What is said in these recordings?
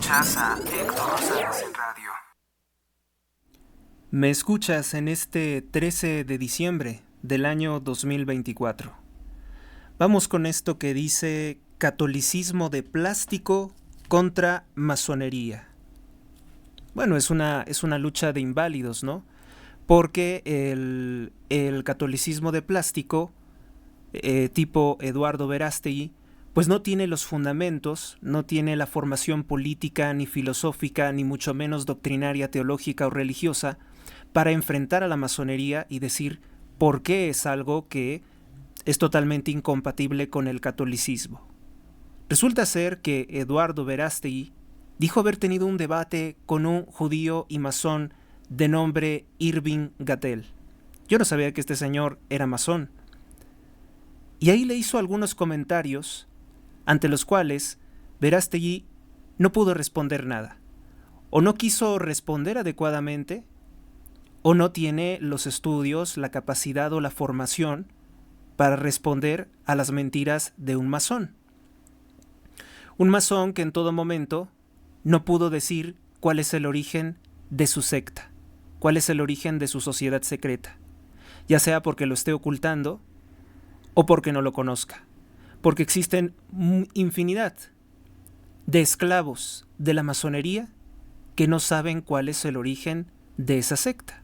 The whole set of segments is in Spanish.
Escuchas a Héctor Rosales en radio. Me escuchas en este 13 de diciembre del año 2024. Vamos con esto que dice catolicismo de plástico contra masonería. Bueno, es una lucha de inválidos, ¿no? Porque el catolicismo de plástico, tipo Eduardo Verástegui, pues no tiene los fundamentos, no tiene la formación política, ni filosófica, ni mucho menos doctrinaria, teológica o religiosa, para enfrentar a la masonería y decir por qué es algo que es totalmente incompatible con el catolicismo. Resulta ser que Eduardo Verástegui dijo haber tenido un debate con un judío y masón de nombre Irving Gattel. Yo no sabía que este señor era masón. Y ahí le hizo algunos comentarios ante los cuales Verástegui no pudo responder nada. O no quiso responder adecuadamente, o no tiene los estudios, la capacidad o la formación para responder a las mentiras de un masón. Un masón que en todo momento no pudo decir cuál es el origen de su secta, cuál es el origen de su sociedad secreta, ya sea porque lo esté ocultando o porque no lo conozca, porque existen infinidad de esclavos de la masonería que no saben cuál es el origen de esa secta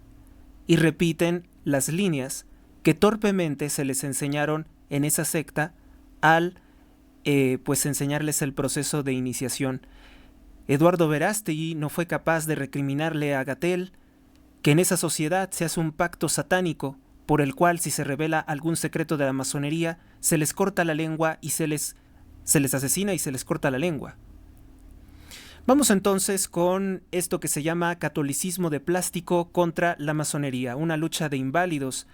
y repiten las líneas que torpemente se les enseñaron en esa secta al pues enseñarles el proceso de iniciación. Eduardo Verástegui no fue capaz de recriminarle a Gattel que en esa sociedad se hace un pacto satánico por el cual si se revela algún secreto de la masonería se les corta la lengua y se les asesina y se les corta la lengua. Vamos entonces con esto que se llama catolicismo de plástico contra la masonería, una lucha de inválidos,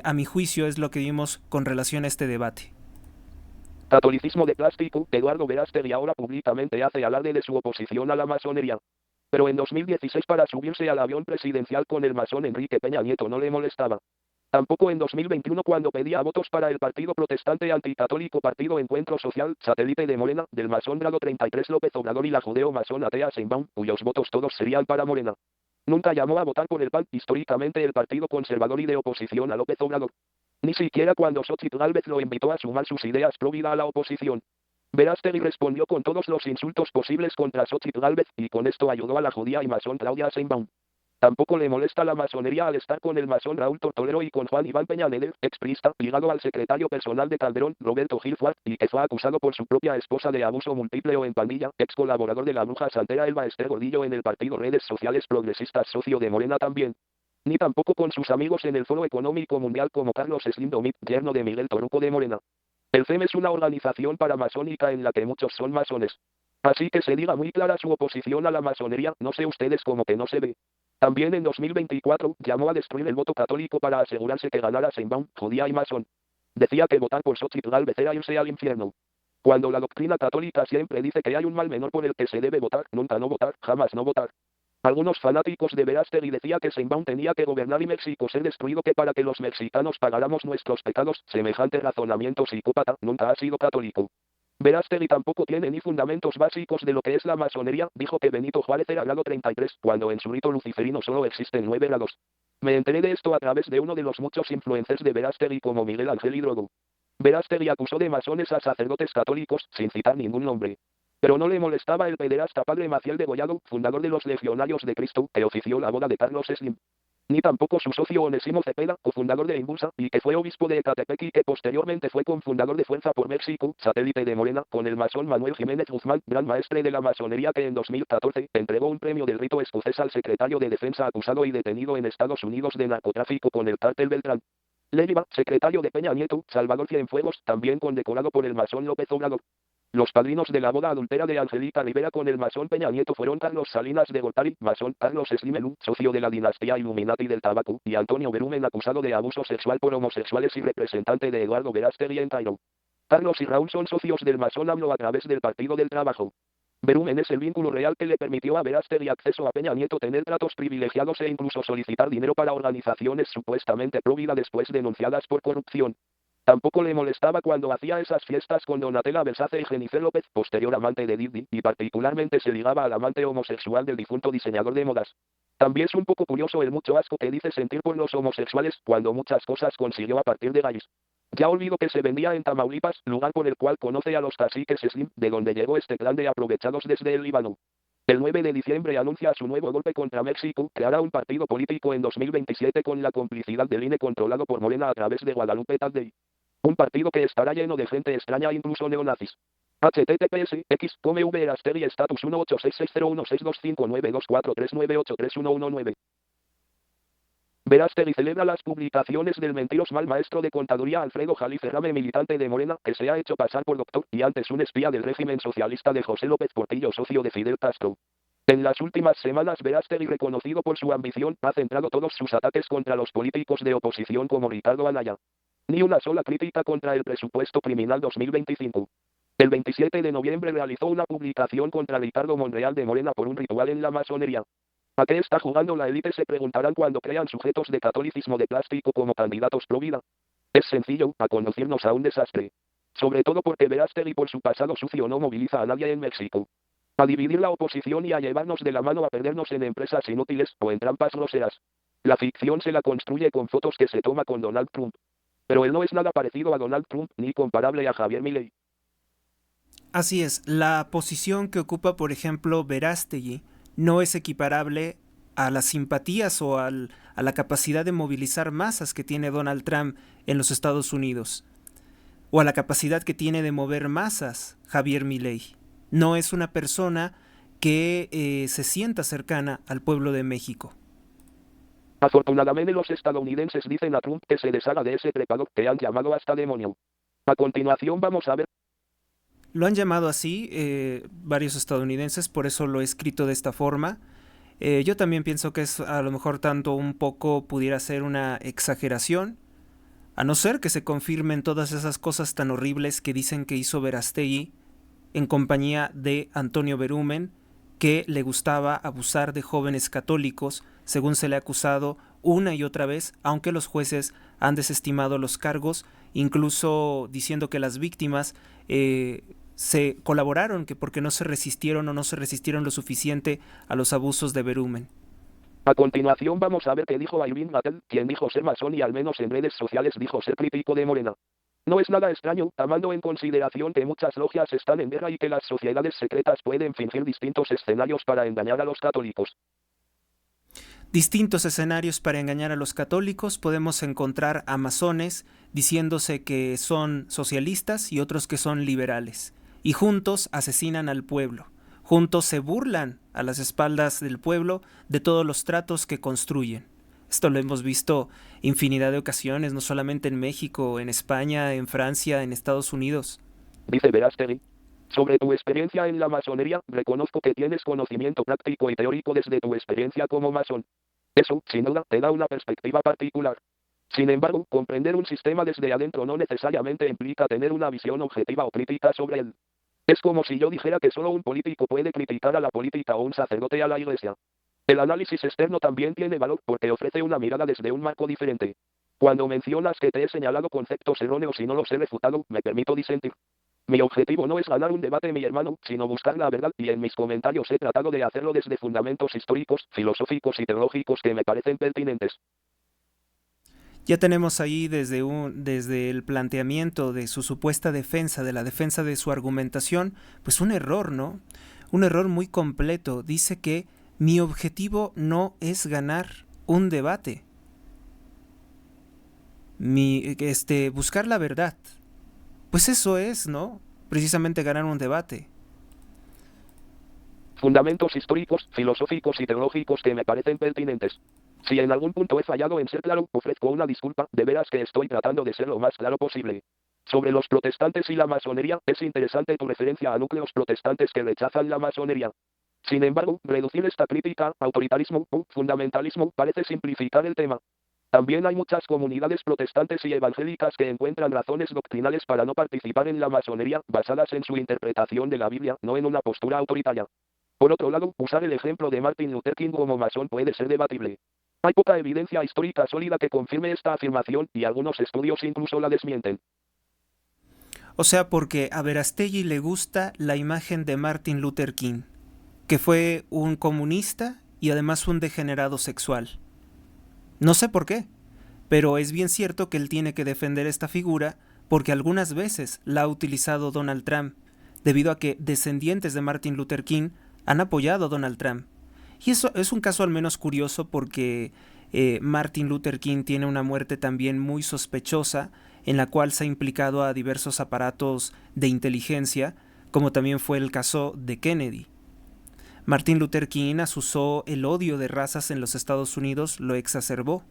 a mi juicio es lo que vimos con relación a este debate. Catolicismo de plástico, Eduardo Verástegui ahora públicamente hace alarde de su oposición a la masonería. Pero en 2016 para subirse al avión presidencial con el masón Enrique Peña Nieto no le molestaba. Tampoco en 2021 cuando pedía votos para el partido protestante anticatólico Partido Encuentro Social, satélite de Morena, del masón grado 33 López Obrador y la judeo-masón atea Sheinbaum, cuyos votos todos serían para Morena. Nunca llamó a votar por el PAN, históricamente el partido conservador y de oposición a López Obrador. Ni siquiera cuando Xochitl Gálvez lo invitó a sumar sus ideas pro vida a la oposición. Verástegui respondió con todos los insultos posibles contra Xochitl Gálvez, y con esto ayudó a la judía y masón Claudia Sheinbaum. Tampoco le molesta la masonería al estar con el masón Raúl Tortolero y con Juan Iván Peña Nieto, expriista, ligado al secretario personal de Calderón, Roberto Gil Fuart, y que fue acusado por su propia esposa de abuso múltiple o en pandilla, ex colaborador de la bruja santera Elba Ester Gordillo en el partido Redes Sociales Progresistas socio de Morena también. Ni tampoco con sus amigos en el Foro Económico Mundial como Carlos Slim Domit, yerno de Miguel Toruco de Morena. El FEM es una organización paramasónica en la que muchos son masones. Así que se diga muy clara su oposición a la masonería, no sé ustedes como que no se ve. También en 2024 llamó a destruir el voto católico para asegurarse que ganara Sheinbaum, judía y masón. Decía que votar por Xochitl Gálvez era irse al infierno. Cuando la doctrina católica siempre dice que hay un mal menor por el que se debe votar, nunca no votar, jamás no votar. Algunos fanáticos de Verástegui decía que Sheinbaum tenía que gobernar y México ser destruido que para que los mexicanos pagáramos nuestros pecados, semejante razonamiento psicópata, nunca ha sido católico. Verástegui tampoco tiene ni fundamentos básicos de lo que es la masonería, dijo que Benito Juárez era grado 33, cuando en su rito luciferino solo existen 9 grados. Me enteré de esto a través de uno de los muchos influencers de Verástegui como Miguel Ángel Hidrogo. Verástegui acusó de masones a sacerdotes católicos, sin citar ningún nombre. Pero no le molestaba el pederasta padre Maciel Degollado, fundador de los Legionarios de Cristo, que ofició la boda de Carlos Slim. Ni tampoco su socio Onésimo Cepeda, cofundador de Impulsa, y que fue obispo de Ecatepec y que posteriormente fue cofundador de Fuerza por México, satélite de Morena, con el masón Manuel Jiménez Guzmán, gran maestre de la masonería que en 2014 entregó un premio del rito escocés al secretario de Defensa acusado y detenido en Estados Unidos de narcotráfico con el cártel Beltrán. Leiva, secretario de Peña Nieto, Salvador Cienfuegos, también condecorado por el masón López Obrador. Los padrinos de la boda adultera de Angelita Rivera con el masón Peña Nieto fueron Carlos Salinas de Gortari, masón, Carlos Slimelú, socio de la dinastía Illuminati del tabaco, y Antonio Berumen acusado de abuso sexual por homosexuales y representante de Eduardo Verástegui en Cairo. Carlos y Raúl son socios del masón AMLO a través del Partido del Trabajo. Berumen es el vínculo real que le permitió a Verástegui acceso a Peña Nieto, tener tratos privilegiados e incluso solicitar dinero para organizaciones supuestamente pro vida después denunciadas por corrupción. Tampoco le molestaba cuando hacía esas fiestas con Donatella Versace y Jennifer López, posterior amante de Diddy, y particularmente se ligaba al amante homosexual del difunto diseñador de modas. También es un poco curioso el mucho asco que dice sentir por los homosexuales, cuando muchas cosas consiguió a partir de gays. Ya olvido que se vendía en Tamaulipas, lugar por el cual conoce a los caciques Slim, de donde llegó este clan de aprovechados desde el Líbano. El 9 de diciembre anuncia su nuevo golpe contra México, creará un partido político en 2027 con la complicidad del INE controlado por Morena a través de Guadalupe Tadei. Un partido que estará lleno de gente extraña, incluso neonazis. https x Verástegui status 1866016259243983119. Verástegui celebra las publicaciones del mentiroso mal maestro de contaduría Alfredo Jalife Rame, militante de Morena, que se ha hecho pasar por doctor y antes un espía del régimen socialista de José López Portillo, socio de Fidel Castro. En las últimas semanas Verástegui, reconocido por su ambición, ha centrado todos sus ataques contra los políticos de oposición como Ricardo Anaya. Ni una sola crítica contra el presupuesto criminal 2025. El 27 de noviembre realizó una publicación contra Ricardo Monreal de Morena por un ritual en la masonería. ¿A qué está jugando la élite?, se preguntarán cuando crean sujetos de catolicismo de plástico como candidatos pro vida. Es sencillo, a conducirnos a un desastre. Sobre todo porque Verástegui, por su pasado sucio, no moviliza a nadie en México. A dividir la oposición y a llevarnos de la mano a perdernos en empresas inútiles o en trampas groseras. La ficción se la construye con fotos que se toma con Donald Trump. Pero él no es nada parecido a Donald Trump ni comparable a Javier Milei. Así es, la posición que ocupa, por ejemplo, Verástegui no es equiparable a las simpatías o a la capacidad de movilizar masas que tiene Donald Trump en los Estados Unidos, o a la capacidad que tiene de mover masas Javier Milei. No es una persona que se sienta cercana al pueblo de México. Afortunadamente los estadounidenses dicen a Trump que se deshaga de ese trepador que han llamado hasta demonio. A continuación vamos a ver. Lo han llamado así varios estadounidenses, por eso lo he escrito de esta forma. Yo también pienso que es a lo mejor tanto un poco pudiera ser una exageración, a no ser que se confirmen todas esas cosas tan horribles que dicen que hizo Verástegui en compañía de Antonio Berumen, que le gustaba abusar de jóvenes católicos, según se le ha acusado una y otra vez, aunque los jueces han desestimado los cargos, incluso diciendo que las víctimas se colaboraron, que porque no se resistieron o no se resistieron lo suficiente a los abusos de Berumen. A continuación vamos a ver qué dijo Irving Mattel, quien dijo ser masón y al menos en redes sociales dijo ser crítico de Morena. No es nada extraño, tomando en consideración que muchas logias están en guerra y que las sociedades secretas pueden fingir distintos escenarios para engañar a los católicos. Distintos escenarios para engañar a los católicos. Podemos encontrar a masones diciéndose que son socialistas y otros que son liberales, y juntos asesinan al pueblo. Juntos se burlan a las espaldas del pueblo de todos los tratos que construyen. Esto lo hemos visto infinidad de ocasiones, no solamente en México, en España, en Francia, en Estados Unidos. Dice Verástegui. Sobre tu experiencia en la masonería, reconozco que tienes conocimiento práctico y teórico desde tu experiencia como masón. Eso, sin duda, te da una perspectiva particular. Sin embargo, comprender un sistema desde adentro no necesariamente implica tener una visión objetiva o crítica sobre él. Es como si yo dijera que solo un político puede criticar a la política o un sacerdote a la iglesia. El análisis externo también tiene valor porque ofrece una mirada desde un marco diferente. Cuando mencionas que te he señalado conceptos erróneos y no los he refutado, me permito disentir. Mi objetivo no es ganar un debate, mi hermano, sino buscar la verdad, y en mis comentarios he tratado de hacerlo desde fundamentos históricos, filosóficos y teológicos que me parecen pertinentes. Ya tenemos ahí desde el planteamiento de su supuesta defensa, de la defensa de su argumentación, pues un error, ¿no? Un error muy completo. Dice que mi objetivo no es ganar un debate. Buscar la verdad. Pues eso es, ¿no? Precisamente ganar un debate. Fundamentos históricos, filosóficos y teológicos que me parecen pertinentes. Si en algún punto he fallado en ser claro, ofrezco una disculpa, de veras que estoy tratando de ser lo más claro posible. Sobre los protestantes y la masonería, es interesante tu referencia a núcleos protestantes que rechazan la masonería. Sin embargo, reducir esta crítica, autoritarismo o fundamentalismo, parece simplificar el tema. También hay muchas comunidades protestantes y evangélicas que encuentran razones doctrinales para no participar en la masonería, basadas en su interpretación de la Biblia, no en una postura autoritaria. Por otro lado, usar el ejemplo de Martin Luther King como masón puede ser debatible. Hay poca evidencia histórica sólida que confirme esta afirmación, y algunos estudios incluso la desmienten. O sea, porque a Verástegui le gusta la imagen de Martin Luther King, que fue un comunista y además un degenerado sexual. No sé por qué, pero es bien cierto que él tiene que defender esta figura porque algunas veces la ha utilizado Donald Trump, debido a que descendientes de Martin Luther King han apoyado a Donald Trump. Y eso es un caso al menos curioso porque Martin Luther King tiene una muerte también muy sospechosa en la cual se ha implicado a diversos aparatos de inteligencia, como también fue el caso de Kennedy. Martin Luther King asusó el odio de razas en los Estados Unidos, lo exacerbó.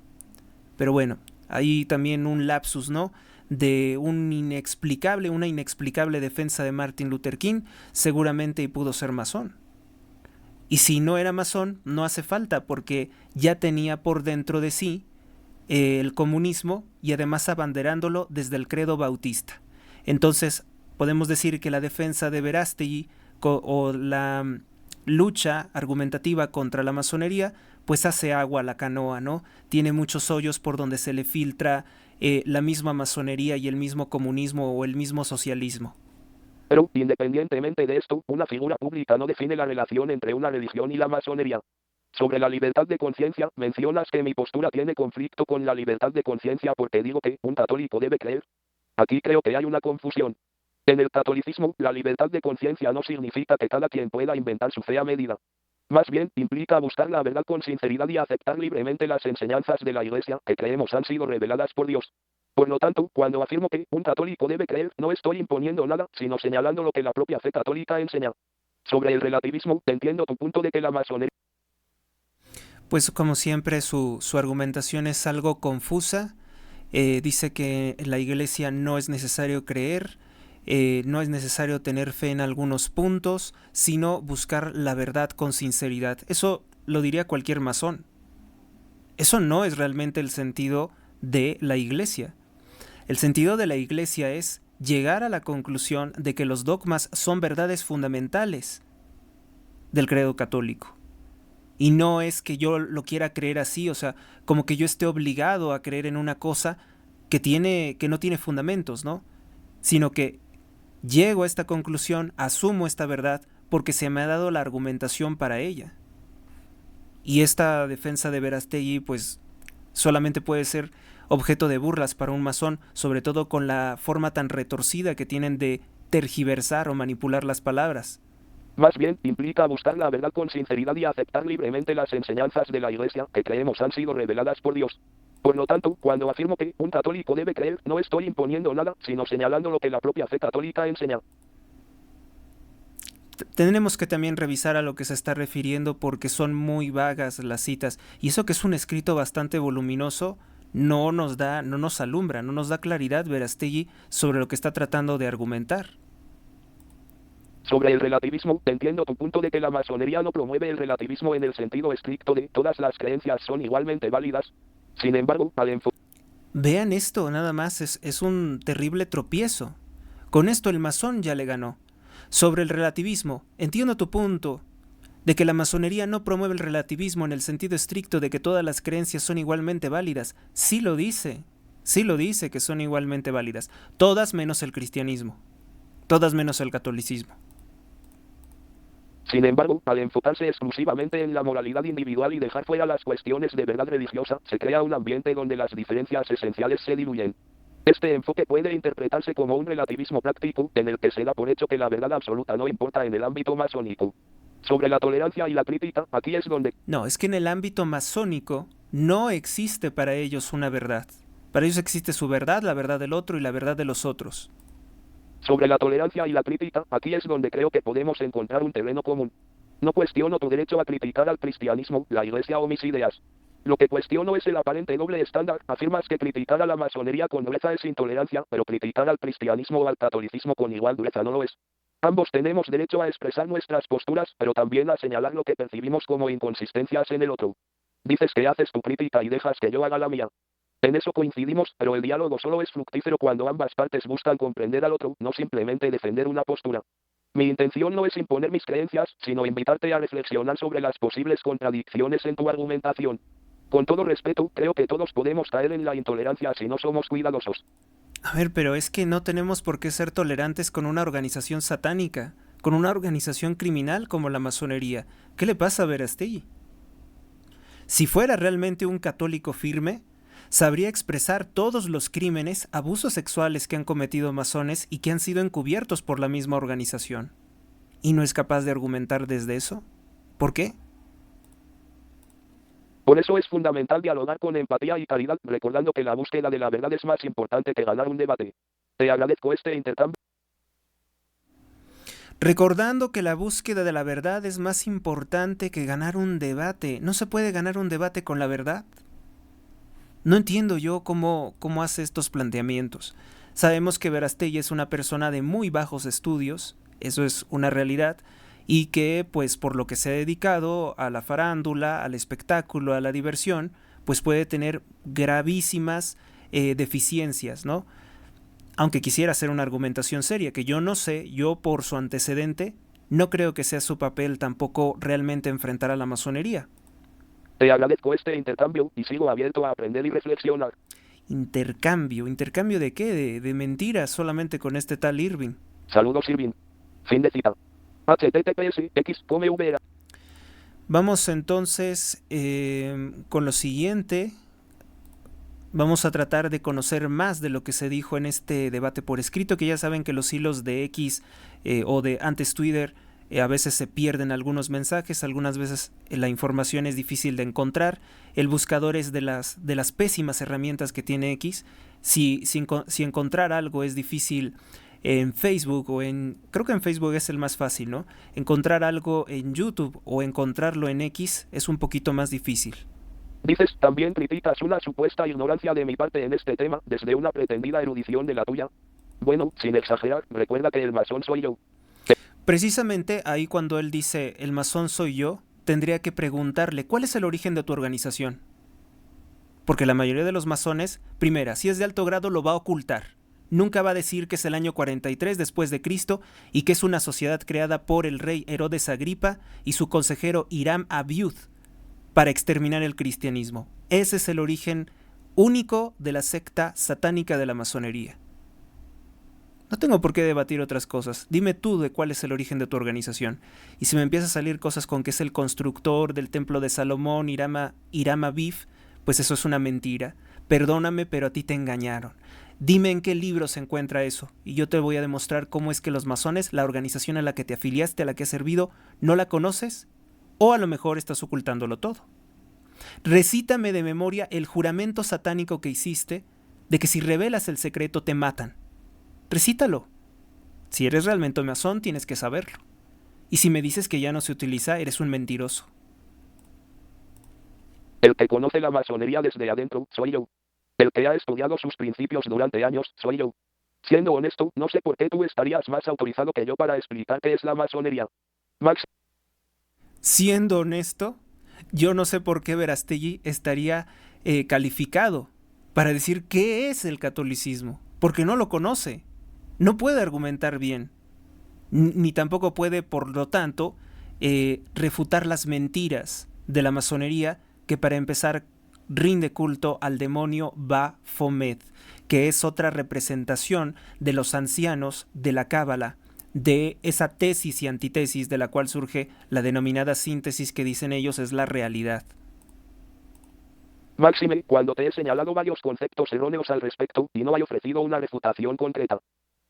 Pero bueno, hay también un lapsus, ¿no? De una inexplicable defensa de Martin Luther King, seguramente y pudo ser masón. Y si no era masón, no hace falta, porque ya tenía por dentro de sí el comunismo y además abanderándolo desde el credo bautista. Entonces, podemos decir que la defensa de Verástegui o la lucha argumentativa contra la masonería, pues hace agua a la canoa, ¿no? Tiene muchos hoyos por donde se le filtra la misma masonería y el mismo comunismo o el mismo socialismo. Pero, independientemente de esto, una figura pública no define la relación entre una religión y la masonería. Sobre la libertad de conciencia, mencionas que mi postura tiene conflicto con la libertad de conciencia porque digo que un católico debe creer. Aquí creo que hay una confusión. En el catolicismo, la libertad de conciencia no significa que cada quien pueda inventar su fe a medida. Más bien, implica buscar la verdad con sinceridad y aceptar libremente las enseñanzas de la Iglesia que creemos han sido reveladas por Dios. Por lo tanto, cuando afirmo que un católico debe creer, no estoy imponiendo nada, sino señalando lo que la propia fe católica enseña. Sobre el relativismo, entiendo tu punto de que la masonería... Pues como siempre su argumentación es algo confusa. Dice que en la Iglesia no es necesario creer, no es necesario tener fe en algunos puntos, sino buscar la verdad con sinceridad. Eso lo diría cualquier masón. Eso no es realmente el sentido de la Iglesia. El sentido de la Iglesia es llegar a la conclusión de que los dogmas son verdades fundamentales del credo católico. Y no es que yo lo quiera creer así, o sea, como que yo esté obligado a creer en una cosa que no tiene fundamentos, ¿no? Sino que llego a esta conclusión, asumo esta verdad, porque se me ha dado la argumentación para ella. Y esta defensa de Verástegui, pues, solamente puede ser objeto de burlas para un masón, sobre todo con la forma tan retorcida que tienen de tergiversar o manipular las palabras. Más bien, implica buscar la verdad con sinceridad y aceptar libremente las enseñanzas de la Iglesia que creemos han sido reveladas por Dios. Por lo tanto, cuando afirmo que un católico debe creer, no estoy imponiendo nada, sino señalando lo que la propia fe católica enseña. Tenemos que también revisar a lo que se está refiriendo porque son muy vagas las citas, y eso que es un escrito bastante voluminoso no nos alumbra, no nos da claridad Verástegui sobre lo que está tratando de argumentar. Sobre el relativismo, entiendo tu punto de que la masonería no promueve el relativismo en el sentido estricto de todas las creencias son igualmente válidas. Sin embargo, al enfocar... Vean esto, nada más, es un terrible tropiezo. Con esto el masón ya le ganó. Sobre el relativismo, entiendo tu punto de que la masonería no promueve el relativismo en el sentido estricto de que todas las creencias son igualmente válidas. Sí lo dice que son igualmente válidas. Todas menos el cristianismo. Todas menos el catolicismo. Sin embargo, al enfocarse exclusivamente en la moralidad individual y dejar fuera las cuestiones de verdad religiosa, se crea un ambiente donde las diferencias esenciales se diluyen. Este enfoque puede interpretarse como un relativismo práctico, en el que se da por hecho que la verdad absoluta no importa en el ámbito masónico. Sobre la tolerancia y la crítica, aquí es donde... No, es que en el ámbito masónico no existe para ellos una verdad. Para ellos existe su verdad, la verdad del otro y la verdad de los otros. Sobre la tolerancia y la crítica, aquí es donde creo que podemos encontrar un terreno común. No cuestiono tu derecho a criticar al cristianismo, la Iglesia o mis ideas. Lo que cuestiono es el aparente doble estándar. Afirmas que criticar a la masonería con dureza es intolerancia, pero criticar al cristianismo o al catolicismo con igual dureza no lo es. Ambos tenemos derecho a expresar nuestras posturas, pero también a señalar lo que percibimos como inconsistencias en el otro. Dices que haces tu crítica y dejas que yo haga la mía. En eso coincidimos, pero el diálogo solo es fructífero cuando ambas partes buscan comprender al otro, no simplemente defender una postura. Mi intención no es imponer mis creencias, sino invitarte a reflexionar sobre las posibles contradicciones en tu argumentación. Con todo respeto, creo que todos podemos caer en la intolerancia si no somos cuidadosos. A ver, pero es que no tenemos por qué ser tolerantes con una organización satánica, con una organización criminal como la masonería. ¿Qué le pasa a Verástegui? Si fuera realmente un católico firme, sabría expresar todos los crímenes, abusos sexuales que han cometido masones y que han sido encubiertos por la misma organización. ¿Y no es capaz de argumentar desde eso? ¿Por qué? Por eso es fundamental dialogar con empatía y caridad, recordando que la búsqueda de la verdad es más importante que ganar un debate. Te agradezco este intercambio. Recordando que la búsqueda de la verdad es más importante que ganar un debate. ¿No se puede ganar un debate con la verdad? No entiendo yo cómo hace estos planteamientos. Sabemos que Verástegui es una persona de muy bajos estudios, eso es una realidad, y que, pues, por lo que se ha dedicado a la farándula, al espectáculo, a la diversión, pues puede tener gravísimas deficiencias, ¿no? Aunque quisiera hacer una argumentación seria, que yo no sé, yo por su antecedente, no creo que sea su papel tampoco realmente enfrentar a la masonería. Te agradezco este intercambio y sigo abierto a aprender y reflexionar. ¿Intercambio de qué? De mentiras solamente con este tal Irving. Saludos, Irving. Fin de cita. HTTPS XCOMVR. Vamos entonces con lo siguiente. Vamos a tratar de conocer más de lo que se dijo en este debate por escrito, que ya saben que los hilos de X o de antes Twitter a veces se pierden algunos mensajes, algunas veces la información es difícil de encontrar. El buscador es de las pésimas herramientas que tiene X. Si encontrar algo es difícil en Facebook creo que en Facebook es el más fácil, ¿no? Encontrar algo en YouTube o encontrarlo en X es un poquito más difícil. Dices, también criticas una supuesta ignorancia de mi parte en este tema, desde una pretendida erudición de la tuya. Bueno, sin exagerar, recuerda que el masón soy yo. Precisamente ahí cuando él dice, el masón soy yo, tendría que preguntarle, ¿cuál es el origen de tu organización? Porque la mayoría de los masones, primera, si es de alto grado lo va a ocultar. Nunca va a decir que es el año 43 después de Cristo y que es una sociedad creada por el rey Herodes Agripa y su consejero Hiram Abiud para exterminar el cristianismo. Ese es el origen único de la secta satánica de la masonería. No tengo por qué debatir otras cosas. Dime tú de cuál es el origen de tu organización. Y si me empiezan a salir cosas con que es el constructor del templo de Salomón, Hiram Abiud, pues eso es una mentira. Perdóname, pero a ti te engañaron. Dime en qué libro se encuentra eso, y yo te voy a demostrar cómo es que los masones, la organización a la que te afiliaste, a la que has servido, no la conoces, o a lo mejor estás ocultándolo todo. Recítame de memoria el juramento satánico que hiciste de que si revelas el secreto te matan. Recítalo. Si eres realmente masón, tienes que saberlo. Y si me dices que ya no se utiliza, eres un mentiroso. El que conoce la masonería desde adentro, soy yo. El que ha estudiado sus principios durante años, soy yo. Siendo honesto, no sé por qué tú estarías más autorizado que yo para explicar qué es la masonería. Max. Siendo honesto, yo no sé por qué Verástegui estaría calificado para decir qué es el catolicismo, porque no lo conoce. No puede argumentar bien, ni tampoco puede, por lo tanto, refutar las mentiras de la masonería, que para empezar rinde culto al demonio Baphomet, que es otra representación de los ancianos de la Cábala, de esa tesis y antítesis de la cual surge la denominada síntesis que dicen ellos es la realidad. Máxime, cuando te he señalado varios conceptos erróneos al respecto y no hay ofrecido una refutación concreta.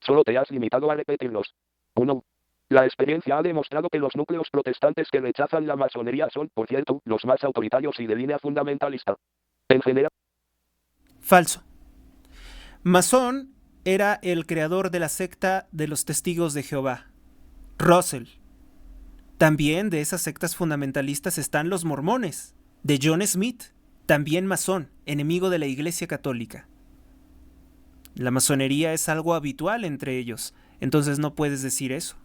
Solo te has limitado a repetirlos. 1. La experiencia ha demostrado que los núcleos protestantes que rechazan la masonería son, por cierto, los más autoritarios y de línea fundamentalista. En general. Falso. Masón era el creador de la secta de los Testigos de Jehová, Russell. También de esas sectas fundamentalistas están los mormones, de John Smith, también masón, enemigo de la Iglesia Católica. La masonería es algo habitual entre ellos, entonces no puedes decir eso.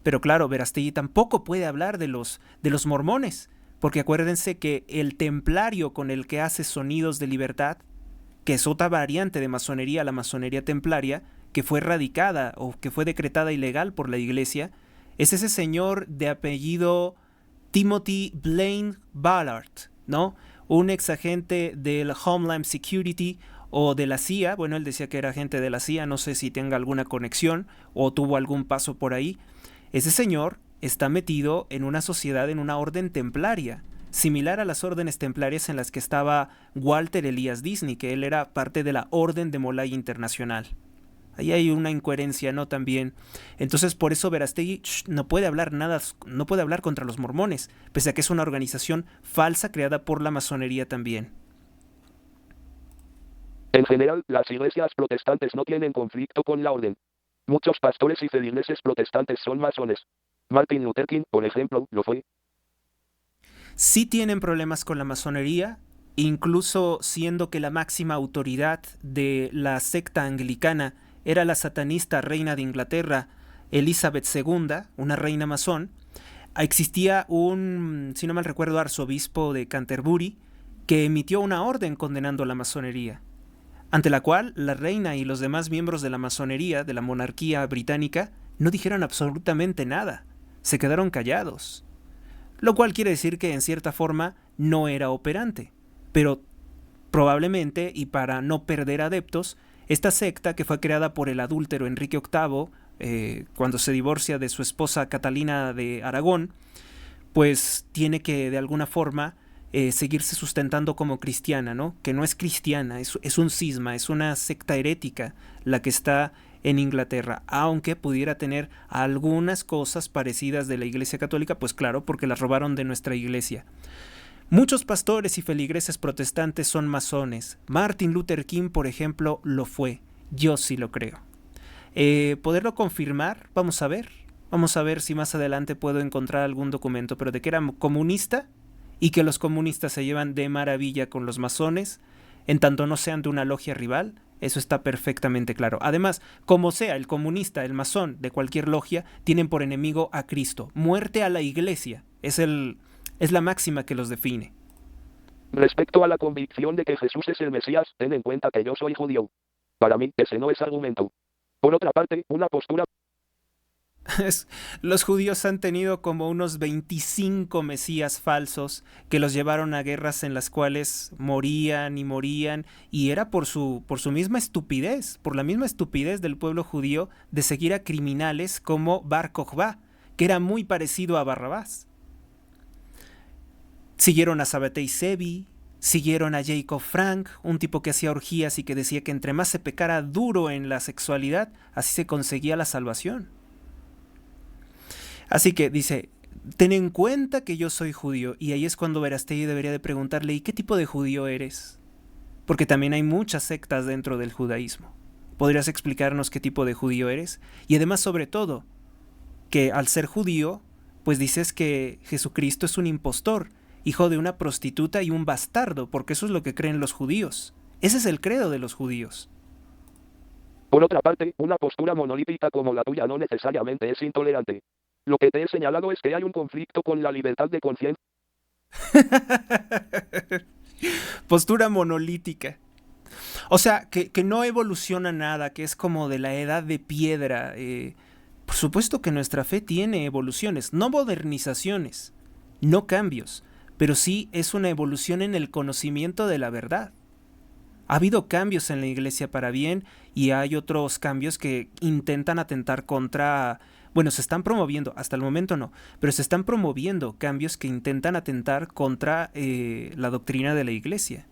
Pero claro, Verástegui tampoco puede hablar de los mormones, porque acuérdense que el templario con el que hace Sonidos de Libertad, que es otra variante de masonería, la masonería templaria, que fue radicada o que fue decretada ilegal por la Iglesia, es ese señor de apellido Timothy Blaine Ballard, ¿no? Un ex agente del Homeland Security o de la CIA. Bueno, él decía que era agente de la CIA, no sé si tenga alguna conexión o tuvo algún paso por ahí. Ese señor está metido en una sociedad, en una orden templaria, similar a las órdenes templarias en las que estaba Walter Elias Disney, que él era parte de la Orden de Molay Internacional. Ahí hay una incoherencia, ¿no? También. Entonces, por eso Verástegui no puede hablar nada, no puede hablar contra los mormones, pese a que es una organización falsa creada por la masonería también. En general, las iglesias protestantes no tienen conflicto con la orden. Muchos pastores y feligreses protestantes son masones. Martin Luther King, por ejemplo, lo fue. Sí tienen problemas con la masonería, incluso siendo que la máxima autoridad de la secta anglicana era la satanista reina de Inglaterra, Elizabeth II, una reina masón. Existía un, si no mal recuerdo, arzobispo de Canterbury que emitió una orden condenando la masonería, ante la cual la reina y los demás miembros de la masonería, de la monarquía británica, no dijeron absolutamente nada, se quedaron callados. Lo cual quiere decir que en cierta forma no era operante, pero probablemente, y para no perder adeptos, esta secta, que fue creada por el adúltero Enrique VIII, cuando se divorcia de su esposa Catalina de Aragón, pues tiene que de alguna forma seguirse sustentando como cristiana, ¿no? Que no es cristiana, es un cisma, es una secta herética la que está en Inglaterra, aunque pudiera tener algunas cosas parecidas de la Iglesia Católica, pues claro, porque las robaron de nuestra iglesia. Muchos pastores y feligreses protestantes son masones. Martin Luther King, por ejemplo, lo fue. Yo sí lo creo. ¿Poderlo confirmar? Vamos a ver. Vamos a ver si más adelante puedo encontrar algún documento, pero de que era comunista y que los comunistas se llevan de maravilla con los masones, en tanto no sean de una logia rival, eso está perfectamente claro. Además, como sea el comunista, el masón de cualquier logia, tienen por enemigo a Cristo. Muerte a la iglesia. Es la máxima que los define. Respecto a la convicción de que Jesús es el Mesías, ten en cuenta que yo soy judío. Para mí, ese no es argumento. Por otra parte, una postura... Los judíos han tenido como unos 25 mesías falsos que los llevaron a guerras en las cuales morían, y era por su misma estupidez, por la misma estupidez del pueblo judío de seguir a criminales como Bar Kokhba, que era muy parecido a Barrabás. Siguieron a Sabbatai Zevi, siguieron a Jacob Frank, un tipo que hacía orgías y que decía que entre más se pecara duro en la sexualidad, así se conseguía la salvación. Así que dice, ten en cuenta que yo soy judío, y ahí es cuando Verástegui debería de preguntarle, ¿y qué tipo de judío eres? Porque también hay muchas sectas dentro del judaísmo. ¿Podrías explicarnos qué tipo de judío eres? Y además, sobre todo, que al ser judío, pues dices que Jesucristo es un impostor, hijo de una prostituta y un bastardo, porque eso es lo que creen los judíos. Ese es el credo de los judíos. Por otra parte, una postura monolítica como la tuya no necesariamente es intolerante. Lo que te he señalado es que hay un conflicto con la libertad de conciencia. Postura monolítica. O sea, que no evoluciona nada, que es como de la edad de piedra. Por supuesto que nuestra fe tiene evoluciones, no modernizaciones, no cambios, pero sí es una evolución en el conocimiento de la verdad. Ha habido cambios en la iglesia para bien y hay otros cambios que intentan atentar contra... Bueno, se están promoviendo, hasta el momento no, pero se están promoviendo cambios que intentan atentar contra la doctrina de la iglesia.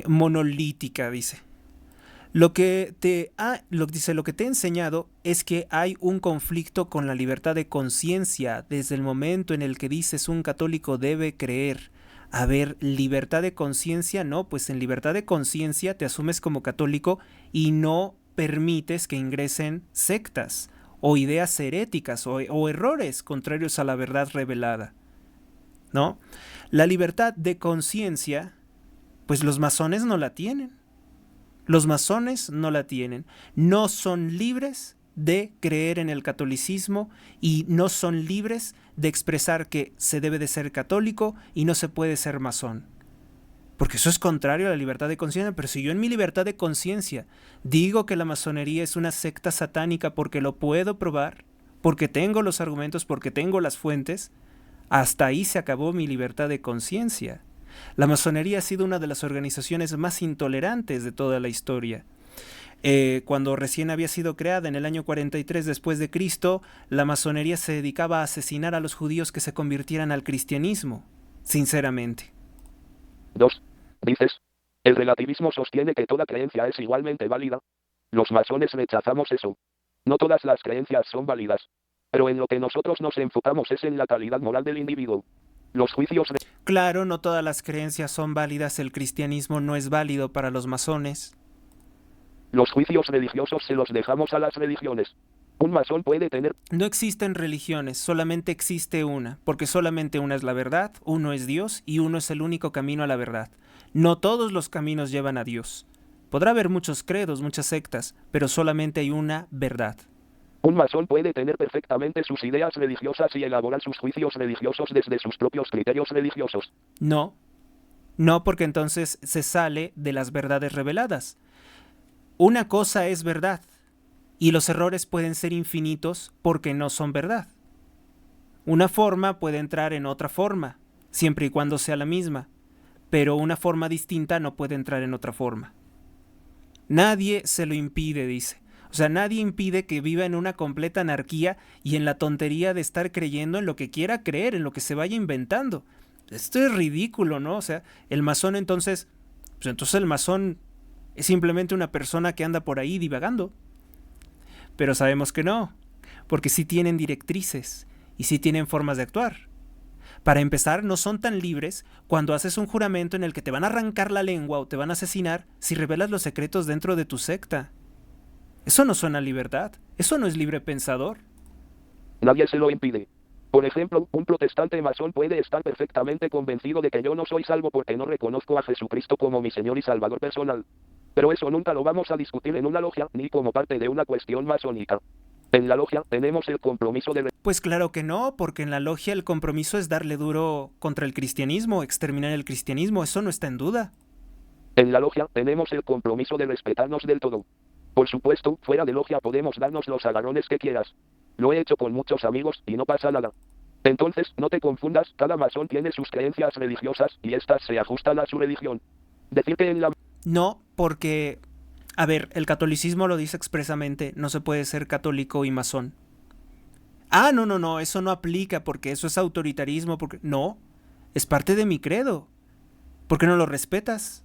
Monolítica, dice. Lo que te he enseñado es que hay un conflicto con la libertad de conciencia desde el momento en el que dices un católico debe creer. A ver, libertad de conciencia, no, pues en libertad de conciencia te asumes como católico y no permites que ingresen sectas o ideas heréticas o errores contrarios a la verdad revelada, ¿no? La libertad de conciencia, pues los masones no la tienen. Los masones no la tienen. No son libres de creer en el catolicismo y no son libres de expresar que se debe de ser católico y no se puede ser masón. Porque eso es contrario a la libertad de conciencia. Pero si yo en mi libertad de conciencia digo que la masonería es una secta satánica porque lo puedo probar, porque tengo los argumentos, porque tengo las fuentes, hasta ahí se acabó mi libertad de conciencia. La masonería ha sido una de las organizaciones más intolerantes de toda la historia. Cuando recién había sido creada en el año 43 después de Cristo, la masonería se dedicaba a asesinar a los judíos que se convirtieran al cristianismo, sinceramente. 2. Dices, el relativismo sostiene que toda creencia es igualmente válida. Los masones rechazamos eso. No todas las creencias son válidas. Pero en lo que nosotros nos enfocamos es en la calidad moral del individuo. Los juicios... Claro, no todas las creencias son válidas, el cristianismo no es válido para los masones. Los juicios religiosos se los dejamos a las religiones. Un masón puede tener... No existen religiones, solamente existe una, porque solamente una es la verdad, uno es Dios y uno es el único camino a la verdad. No todos los caminos llevan a Dios. Podrá haber muchos credos, muchas sectas, pero solamente hay una verdad. Un masón puede tener perfectamente sus ideas religiosas y elaborar sus juicios religiosos desde sus propios criterios religiosos. No, porque entonces se sale de las verdades reveladas. Una cosa es verdad, y los errores pueden ser infinitos porque no son verdad. Una forma puede entrar en otra forma, siempre y cuando sea la misma, pero una forma distinta no puede entrar en otra forma. Nadie se lo impide, dice. O sea, nadie impide que viva en una completa anarquía y en la tontería de estar creyendo en lo que quiera creer, en lo que se vaya inventando. Esto es ridículo, ¿no? O sea, el masón entonces el masón es simplemente una persona que anda por ahí divagando. Pero sabemos que no, porque sí tienen directrices y sí tienen formas de actuar. Para empezar, no son tan libres cuando haces un juramento en el que te van a arrancar la lengua o te van a asesinar si revelas los secretos dentro de tu secta. Eso no suena a libertad, eso no es libre pensador. Nadie se lo impide. Por ejemplo, un protestante masón puede estar perfectamente convencido de que yo no soy salvo porque no reconozco a Jesucristo como mi Señor y Salvador personal. Pero eso nunca lo vamos a discutir en una logia ni como parte de una cuestión masónica. En la logia tenemos el compromiso de... Pues claro que no, porque en la logia el compromiso es darle duro contra el cristianismo, exterminar el cristianismo, eso no está en duda. En la logia tenemos el compromiso de respetarnos del todo. Por supuesto, fuera de logia podemos darnos los agarrones que quieras. Lo he hecho con muchos amigos y no pasa nada. Entonces, no te confundas, cada masón tiene sus creencias religiosas y estas se ajustan a su religión. Decir que en la... No, porque, a ver, el catolicismo lo dice expresamente, no se puede ser católico y masón. Ah, no, eso no aplica porque eso es autoritarismo, porque... No, es parte de mi credo. ¿Por qué no lo respetas?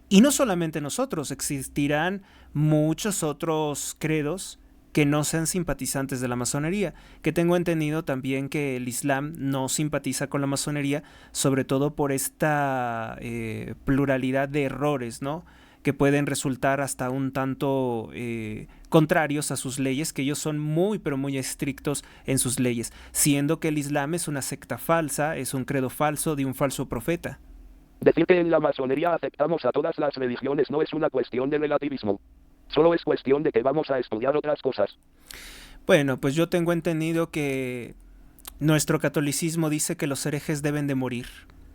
Y no solamente nosotros, existirán muchos otros credos que no sean simpatizantes de la masonería, que tengo entendido también que el Islam no simpatiza con la masonería, sobre todo por esta pluralidad de errores, ¿no? Que pueden resultar hasta un tanto contrarios a sus leyes, que ellos son muy, pero muy estrictos en sus leyes, siendo que el Islam es una secta falsa, es un credo falso de un falso profeta. Decir que en la masonería aceptamos a todas las religiones no es una cuestión de relativismo. Solo es cuestión de que vamos a estudiar otras cosas. Bueno, pues yo tengo entendido que nuestro catolicismo dice que los herejes deben de morir.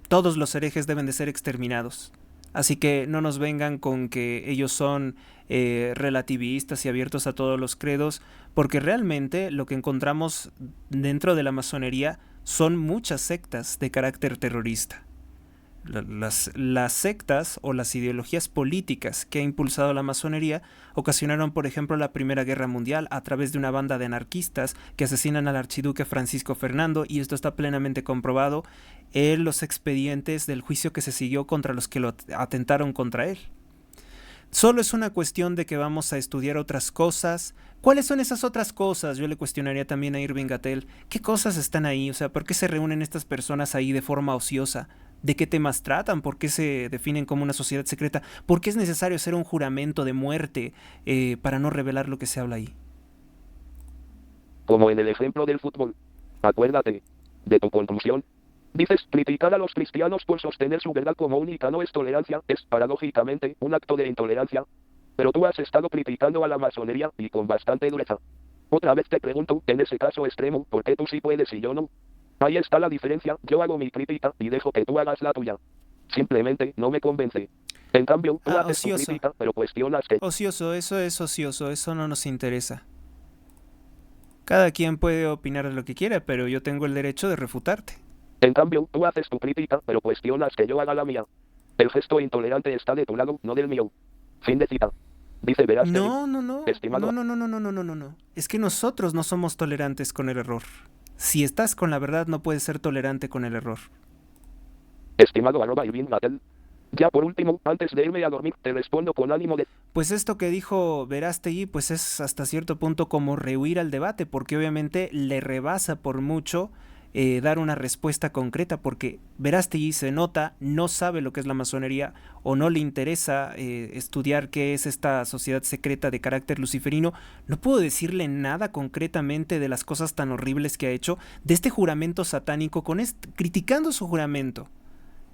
Todos los herejes deben de ser exterminados. Así que no nos vengan con que ellos son relativistas y abiertos a todos los credos, porque realmente lo que encontramos dentro de la masonería son muchas sectas de carácter terrorista. Las sectas o las ideologías políticas que ha impulsado la masonería ocasionaron, por ejemplo, la Primera Guerra Mundial a través de una banda de anarquistas que asesinan al archiduque Francisco Fernando, y esto está plenamente comprobado en los expedientes del juicio que se siguió contra los que lo atentaron contra él. Solo es una cuestión de que vamos a estudiar otras cosas. ¿Cuáles son esas otras cosas? Yo le cuestionaría también a Irving Gatel. ¿Qué cosas están ahí? O sea, ¿por qué se reúnen estas personas ahí de forma ociosa? ¿De qué temas tratan? ¿Por qué se definen como una sociedad secreta? ¿Por qué es necesario hacer un juramento de muerte para no revelar lo que se habla ahí? Como en el ejemplo del fútbol. Acuérdate de tu conclusión. Dices, criticar a los cristianos por sostener su verdad como única no es tolerancia, es, paradójicamente, un acto de intolerancia. Pero tú has estado criticando a la masonería, y con bastante dureza. Otra vez te pregunto, en ese caso extremo, ¿por qué tú sí puedes y yo no? Ahí está la diferencia, yo hago mi crítica y dejo que tú hagas la tuya. Simplemente no me convence. En cambio, tú haces tu crítica, pero cuestionas que... Ocioso, eso es ocioso, eso no nos interesa. Cada quien puede opinar de lo que quiera, pero yo tengo el derecho de refutarte. En cambio, tú haces tu crítica, pero cuestionas que yo haga la mía. El gesto intolerante está de tu lado, no del mío. Fin de cita. Dice Verástegui. Estimado. No. Es que nosotros no somos tolerantes con el error. Si estás con la verdad, no puedes ser tolerante con el error. Estimado @Irving Gatel. Ya por último, antes de irme a dormir, te respondo con ánimo de... Pues esto que dijo Verástegui, pues es hasta cierto punto como rehuir al debate, porque obviamente le rebasa por mucho dar una respuesta concreta, porque Verástegui se nota, no sabe lo que es la masonería o no le interesa estudiar qué es esta sociedad secreta de carácter luciferino. No puedo decirle nada concretamente de las cosas tan horribles que ha hecho, de este juramento satánico, criticando su juramento.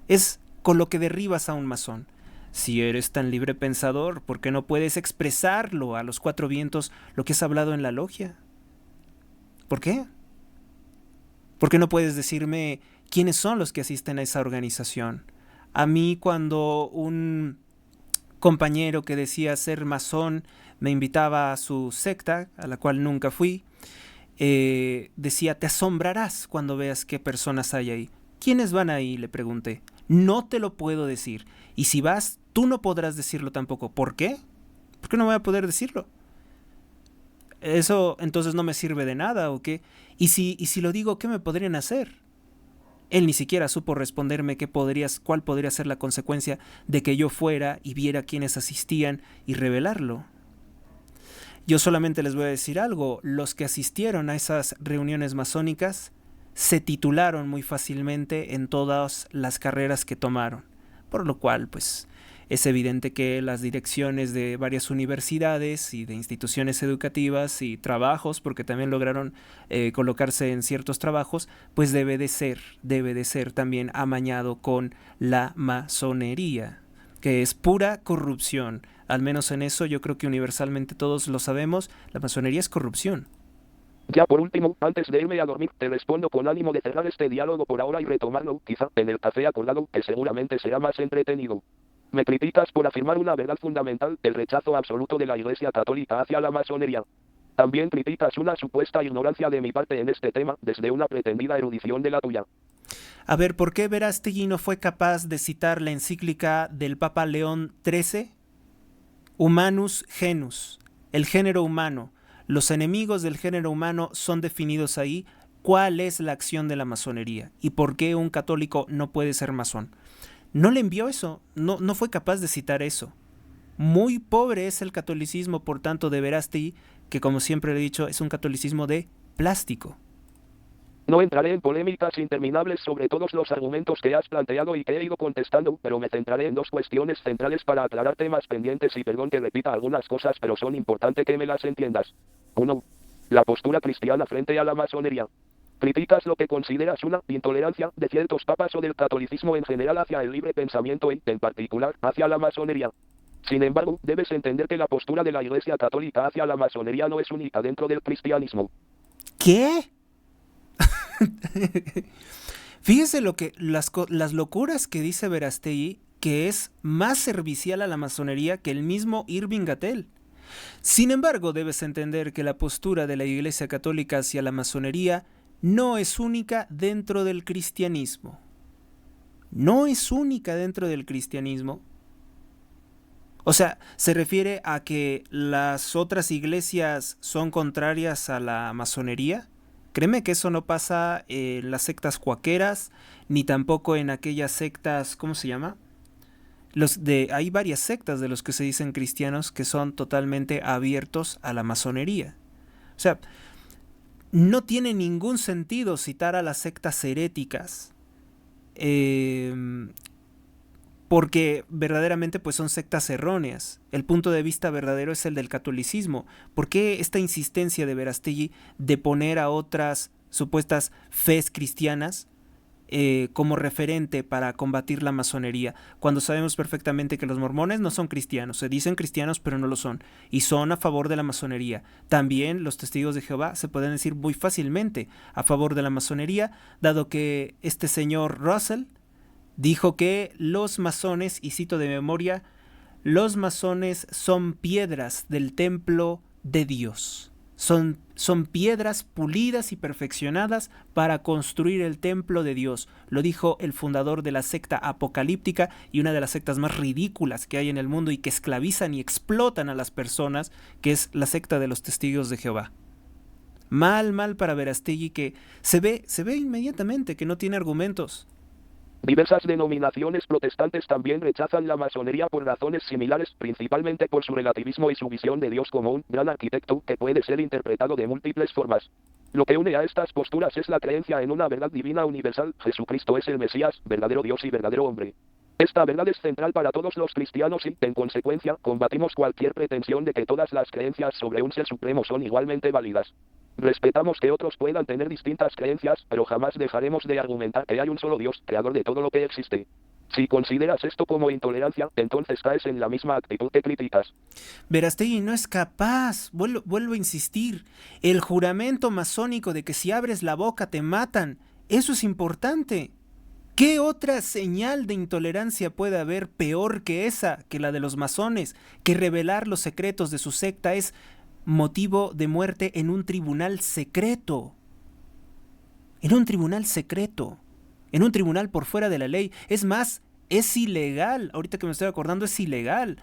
Es con lo que derribas a un masón. Si eres tan libre pensador, ¿por qué no puedes expresarlo a los cuatro vientos lo que has hablado en la logia? ¿Por qué? ¿Por qué no puedes decirme quiénes son los que asisten a esa organización? A mí, cuando un compañero que decía ser masón me invitaba a su secta, a la cual nunca fui, decía, te asombrarás cuando veas qué personas hay ahí. ¿Quiénes van ahí?, le pregunté. No te lo puedo decir. Y si vas, tú no podrás decirlo tampoco. ¿Por qué? ¿Por qué no voy a poder decirlo? ¿Eso entonces no me sirve de nada o qué? Y si lo digo, ¿qué me podrían hacer? Él ni siquiera supo responderme cuál podría ser la consecuencia de que yo fuera y viera quiénes asistían y revelarlo. Yo solamente les voy a decir algo. Los que asistieron a esas reuniones masónicas se titularon muy fácilmente en todas las carreras que tomaron, por lo cual pues es evidente que las direcciones de varias universidades y de instituciones educativas y trabajos, porque también lograron colocarse en ciertos trabajos, pues debe de ser también amañado con la masonería, que es pura corrupción. Al menos en eso yo creo que universalmente todos lo sabemos, la masonería es corrupción. Ya por último, antes de irme a dormir, te respondo con ánimo de cerrar este diálogo por ahora y retomarlo, quizá, en el café acordado, que seguramente será más entretenido. Me criticas por afirmar una verdad fundamental, el rechazo absoluto de la Iglesia Católica hacia la masonería. También criticas una supuesta ignorancia de mi parte en este tema, desde una pretendida erudición de la tuya. A ver, ¿por qué Verástegui no fue capaz de citar la encíclica del Papa León XIII? Humanus genus, el género humano. Los enemigos del género humano son definidos ahí. ¿Cuál es la acción de la masonería? ¿Y por qué un católico no puede ser masón? No le envió eso, no fue capaz de citar eso. Muy pobre es el catolicismo, por tanto, de Verástegui, que como siempre le he dicho, es un catolicismo de plástico. No entraré en polémicas interminables sobre todos los argumentos que has planteado y que he ido contestando, pero me centraré en dos cuestiones centrales para aclarar temas pendientes y perdón que repita algunas cosas, pero son importantes que me las entiendas. 1. La postura cristiana frente a la masonería. Criticas lo que consideras una intolerancia de ciertos papas o del catolicismo en general hacia el libre pensamiento y, en particular, hacia la masonería. Sin embargo, debes entender que la postura de la Iglesia Católica hacia la masonería no es única dentro del cristianismo. ¿Qué? Fíjese las locuras que dice Verástegui, que es más servicial a la masonería que el mismo Irving Gatel. Sin embargo, debes entender que la postura de la Iglesia Católica hacia la masonería no es única dentro del cristianismo. No es única dentro del cristianismo. O sea, se refiere a que las otras iglesias son contrarias a la masonería. Créeme que eso no pasa en las sectas cuaqueras, ni tampoco en aquellas sectas, ¿cómo se llama? Hay varias sectas de los que se dicen cristianos que son totalmente abiertos a la masonería. O sea, no tiene ningún sentido citar a las sectas heréticas, porque verdaderamente pues son sectas erróneas. El punto de vista verdadero es el del catolicismo. ¿Por qué esta insistencia de Verástegui de poner a otras supuestas fes cristianas como referente para combatir la masonería, cuando sabemos perfectamente que los mormones no son cristianos, se dicen cristianos pero no lo son, y son a favor de la masonería? También los testigos de Jehová se pueden decir muy fácilmente a favor de la masonería, dado que este señor Russell dijo que los masones, y cito de memoria, los masones son piedras del templo de Dios. son piedras pulidas y perfeccionadas para construir el templo de Dios. Lo dijo el fundador de la secta apocalíptica y una de las sectas más ridículas que hay en el mundo y que esclavizan y explotan a las personas, que es la secta de los Testigos de Jehová. Mal para Verástegui, que se ve inmediatamente que no tiene argumentos. Diversas denominaciones protestantes también rechazan la masonería por razones similares, principalmente por su relativismo y su visión de Dios como un gran arquitecto que puede ser interpretado de múltiples formas. Lo que une a estas posturas es la creencia en una verdad divina universal: Jesucristo es el Mesías, verdadero Dios y verdadero hombre. Esta verdad es central para todos los cristianos y, en consecuencia, combatimos cualquier pretensión de que todas las creencias sobre un ser supremo son igualmente válidas. Respetamos que otros puedan tener distintas creencias, pero jamás dejaremos de argumentar que hay un solo Dios, creador de todo lo que existe. Si consideras esto como intolerancia, entonces caes en la misma actitud que criticas. Verástegui no es capaz, vuelvo a insistir, el juramento masónico de que si abres la boca te matan, eso es importante. ¿Qué otra señal de intolerancia puede haber peor que esa, que la de los masones, que revelar los secretos de su secta es motivo de muerte en un tribunal secreto? En un tribunal secreto, en un tribunal por fuera de la ley. Es más, es ilegal, ahorita que me estoy acordando, es ilegal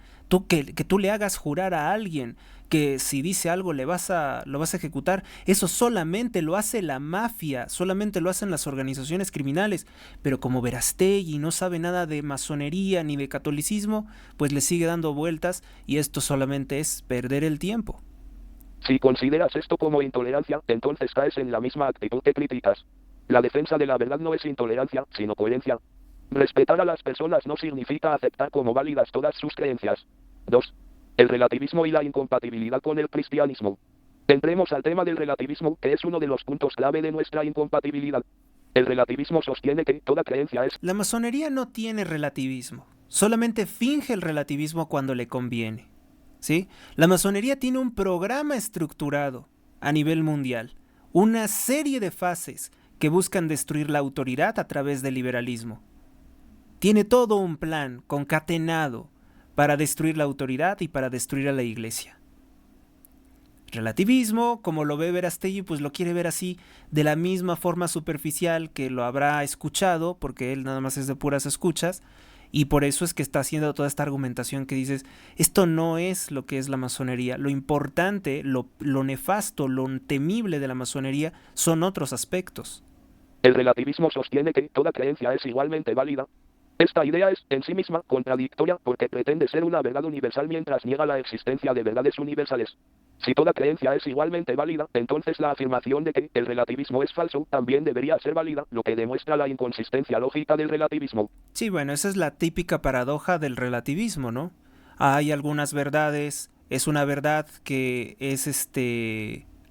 que tú le hagas jurar a alguien que si dice algo lo vas a ejecutar. Eso solamente lo hace la mafia, solamente lo hacen las organizaciones criminales. Pero como Verástegui no sabe nada de masonería ni de catolicismo, pues le sigue dando vueltas y esto solamente es perder el tiempo. Si consideras esto como intolerancia, entonces caes en la misma actitud que criticas. La defensa de la verdad no es intolerancia, sino coherencia. Respetar a las personas no significa aceptar como válidas todas sus creencias. 2. El relativismo y la incompatibilidad con el cristianismo. Entremos al tema del relativismo, que es uno de los puntos clave de nuestra incompatibilidad. El relativismo sostiene que toda creencia es... La masonería no tiene relativismo, solamente finge el relativismo cuando le conviene. ¿Sí? La masonería tiene un programa estructurado a nivel mundial, una serie de fases que buscan destruir la autoridad a través del liberalismo. Tiene todo un plan concatenado para destruir la autoridad y para destruir a la iglesia. Relativismo, como lo ve Verástegui, pues lo quiere ver así, de la misma forma superficial que lo habrá escuchado, porque él nada más es de puras escuchas, y por eso es que está haciendo toda esta argumentación que dices, esto no es lo que es la masonería. Lo importante, lo nefasto, lo temible de la masonería son otros aspectos. El relativismo sostiene que toda creencia es igualmente válida. Esta idea es, en sí misma, contradictoria porque pretende ser una verdad universal mientras niega la existencia de verdades universales. Si toda creencia es igualmente válida, entonces la afirmación de que el relativismo es falso también debería ser válida, lo que demuestra la inconsistencia lógica del relativismo. Sí, bueno, esa es la típica paradoja del relativismo, ¿no? Hay algunas verdades, es una verdad que es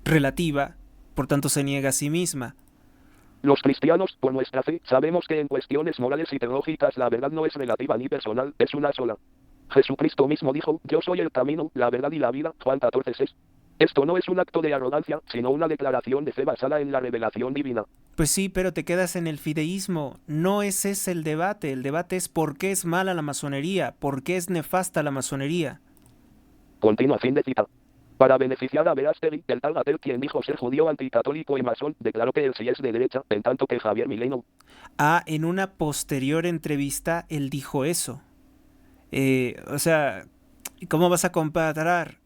relativa, por tanto se niega a sí misma. Los cristianos, por nuestra fe, sabemos que en cuestiones morales y teológicas la verdad no es relativa ni personal, es una sola. Jesucristo mismo dijo, yo soy el camino, la verdad y la vida, Juan 14:6. Esto no es un acto de arrogancia, sino una declaración de fe basada en la revelación divina. Pues sí, pero te quedas en el fideísmo. No ese es el debate es por qué es mala la masonería, por qué es nefasta la masonería. Continúa, fin de cita. Para beneficiar a Verástegui, el tal Gatell, quien dijo ser judío anticatólico y masón, declaró que él sí es de derecha, en tanto que Javier Milei no. En una posterior entrevista él dijo eso. O sea, ¿cómo vas a comparar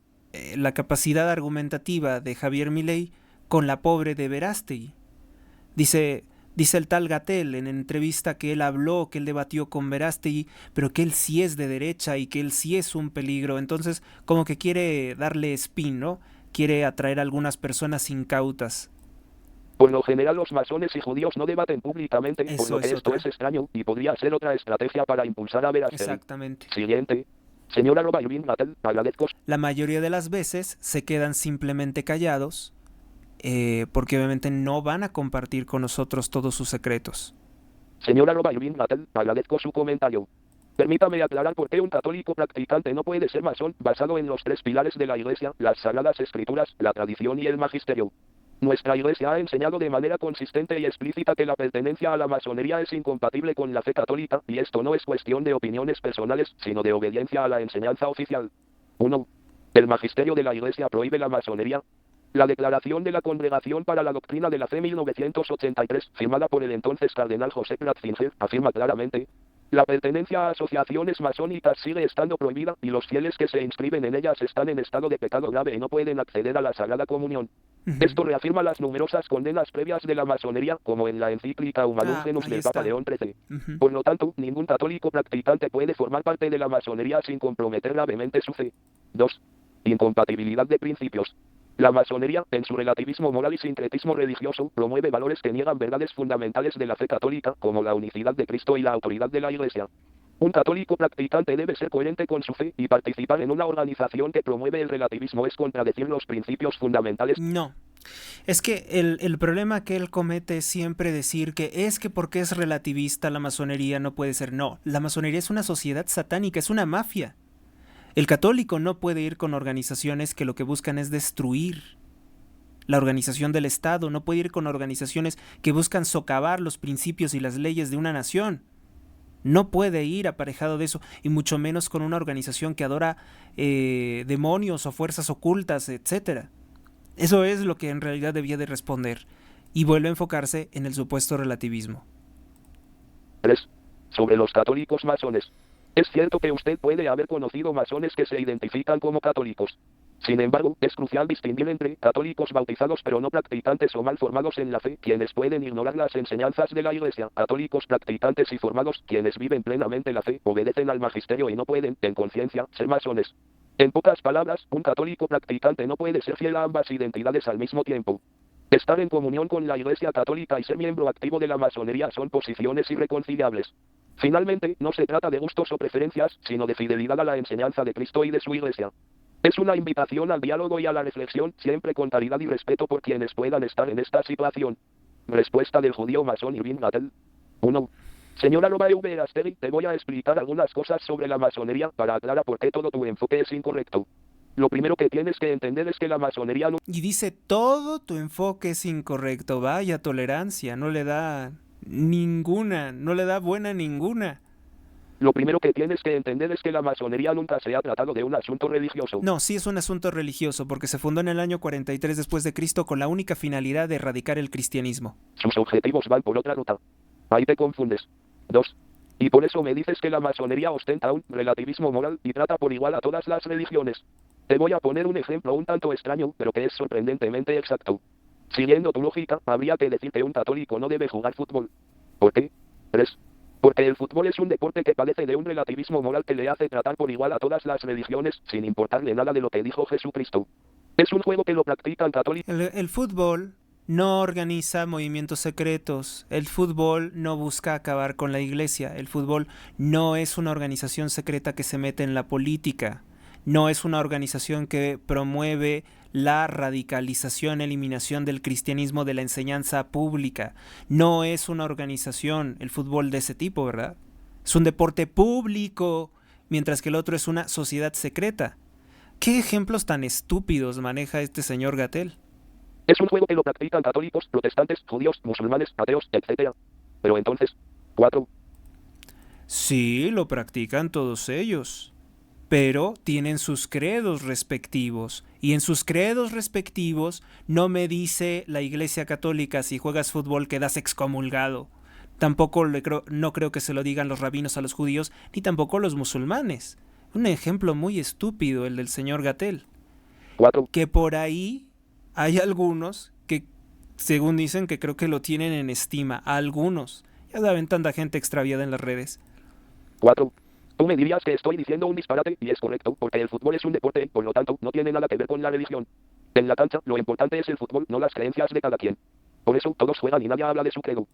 la capacidad argumentativa de Javier Milei con la pobre de Verástegui? Dice el tal Gatell en entrevista que él habló, que él debatió con Verástegui, pero que él sí es de derecha y que él sí es un peligro. Entonces, como que quiere darle spin, ¿no? Quiere atraer a algunas personas incautas. Por lo general los masones y judíos no debaten públicamente, por lo que esto es extraño, y podría ser otra estrategia para impulsar a Verástegui. Exactamente. Siguiente. Señor @Yulín Gatell, agradezco. La mayoría de las veces se quedan simplemente callados, porque obviamente no van a compartir con nosotros todos sus secretos. Señor @Yulín Gatell, agradezco su comentario. Permítame aclarar por qué un católico practicante no puede ser masón, basado en los 3 pilares de la Iglesia, las Sagradas Escrituras, la tradición y el magisterio. Nuestra Iglesia ha enseñado de manera consistente y explícita que la pertenencia a la masonería es incompatible con la fe católica, y esto no es cuestión de opiniones personales, sino de obediencia a la enseñanza oficial. 1. El magisterio de la Iglesia prohíbe la masonería. La Declaración de la Congregación para la Doctrina de la Fe 1983, firmada por el entonces cardenal José Ratzinger, afirma claramente: la pertenencia a asociaciones masónicas sigue estando prohibida, y los fieles que se inscriben en ellas están en estado de pecado grave y no pueden acceder a la Sagrada Comunión. Esto reafirma las numerosas condenas previas de la masonería, como en la encíclica Humanum Genus del Papa León XIII. Por lo tanto, ningún católico practicante puede formar parte de la masonería sin comprometer gravemente su fe. 2. Incompatibilidad de principios. La masonería, en su relativismo moral y sincretismo religioso, promueve valores que niegan verdades fundamentales de la fe católica, como la unicidad de Cristo y la autoridad de la Iglesia. Un católico practicante debe ser coherente con su fe, y participar en una organización que promueve el relativismo es contradecir los principios fundamentales. No. Es que el problema que él comete es siempre decir que porque es relativista la masonería no puede ser. No, la masonería es una sociedad satánica, es una mafia. El católico no puede ir con organizaciones que lo que buscan es destruir la organización del Estado, no puede ir con organizaciones que buscan socavar los principios y las leyes de una nación. No puede ir aparejado de eso, y mucho menos con una organización que adora demonios o fuerzas ocultas, etc. Eso es lo que en realidad debía de responder, y vuelve a enfocarse en el supuesto relativismo. 3. Sobre los católicos masones. Es cierto que usted puede haber conocido masones que se identifican como católicos. Sin embargo, es crucial distinguir entre católicos bautizados pero no practicantes o mal formados en la fe, quienes pueden ignorar las enseñanzas de la Iglesia, católicos practicantes y formados, quienes viven plenamente la fe, obedecen al magisterio y no pueden, en conciencia, ser masones. En pocas palabras, un católico practicante no puede ser fiel a ambas identidades al mismo tiempo. Estar en comunión con la Iglesia católica y ser miembro activo de la masonería son posiciones irreconciliables. Finalmente, no se trata de gustos o preferencias, sino de fidelidad a la enseñanza de Cristo y de su Iglesia. Es una invitación al diálogo y a la reflexión, siempre con caridad y respeto por quienes puedan estar en esta situación. Respuesta del judío masón Irving Gattel. 1. Señora Lobaeu Verástegui, te voy a explicar algunas cosas sobre la masonería para aclarar por qué todo tu enfoque es incorrecto. Lo primero que tienes que entender es que la masonería no... Y dice, todo tu enfoque es incorrecto. Vaya tolerancia, no le da ninguna, no le da buena ninguna. Lo primero que tienes que entender es que la masonería nunca se ha tratado de un asunto religioso. No, sí es un asunto religioso, porque se fundó en el año 43 después de Cristo con la única finalidad de erradicar el cristianismo. Sus objetivos van por otra ruta. Ahí te confundes. 2. Y por eso me dices que la masonería ostenta un relativismo moral y trata por igual a todas las religiones. Te voy a poner un ejemplo un tanto extraño, pero que es sorprendentemente exacto. Siguiendo tu lógica, habría que decir que un católico no debe jugar fútbol. ¿Por qué? 3. Porque el fútbol es un deporte que padece de un relativismo moral que le hace tratar por igual a todas las religiones, sin importarle nada de lo que dijo Jesucristo. Es un juego que lo practican católicos. El fútbol no organiza movimientos secretos. El fútbol no busca acabar con la iglesia. El fútbol no es una organización secreta que se mete en la política. No es una organización que promueve la radicalización, eliminación del cristianismo de la enseñanza pública. No es una organización, el fútbol, de ese tipo, ¿verdad? Es un deporte público, mientras que el otro es una sociedad secreta. ¿Qué ejemplos tan estúpidos maneja este señor Gattel? Es un juego que lo practican católicos, protestantes, judíos, musulmanes, ateos, etc. Pero entonces, 4. Sí, lo practican todos ellos, pero tienen sus credos respectivos, y en sus credos respectivos no me dice la Iglesia Católica si juegas fútbol quedas excomulgado. Tampoco no creo que se lo digan los rabinos a los judíos, ni tampoco los musulmanes. Un ejemplo muy estúpido el del señor Gattel. 4. Que por ahí hay algunos que, según dicen, que creo que lo tienen en estima. Algunos. Ya saben, tanta gente extraviada en las redes. 4. Tú me dirías que estoy diciendo un disparate, y es correcto, porque el fútbol es un deporte, por lo tanto, no tiene nada que ver con la religión. En la cancha, lo importante es el fútbol, no las creencias de cada quien. Por eso, todos juegan y nadie habla de su credo.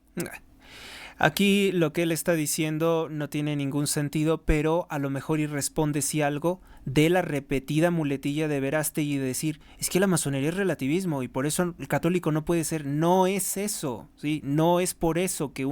Aquí lo que él está diciendo no tiene ningún sentido, pero a lo mejor y responde sí algo de la repetida muletilla de Verástegui de decir, es que la masonería es relativismo y por eso el católico no puede ser. No es eso, ¿sí? No es por eso que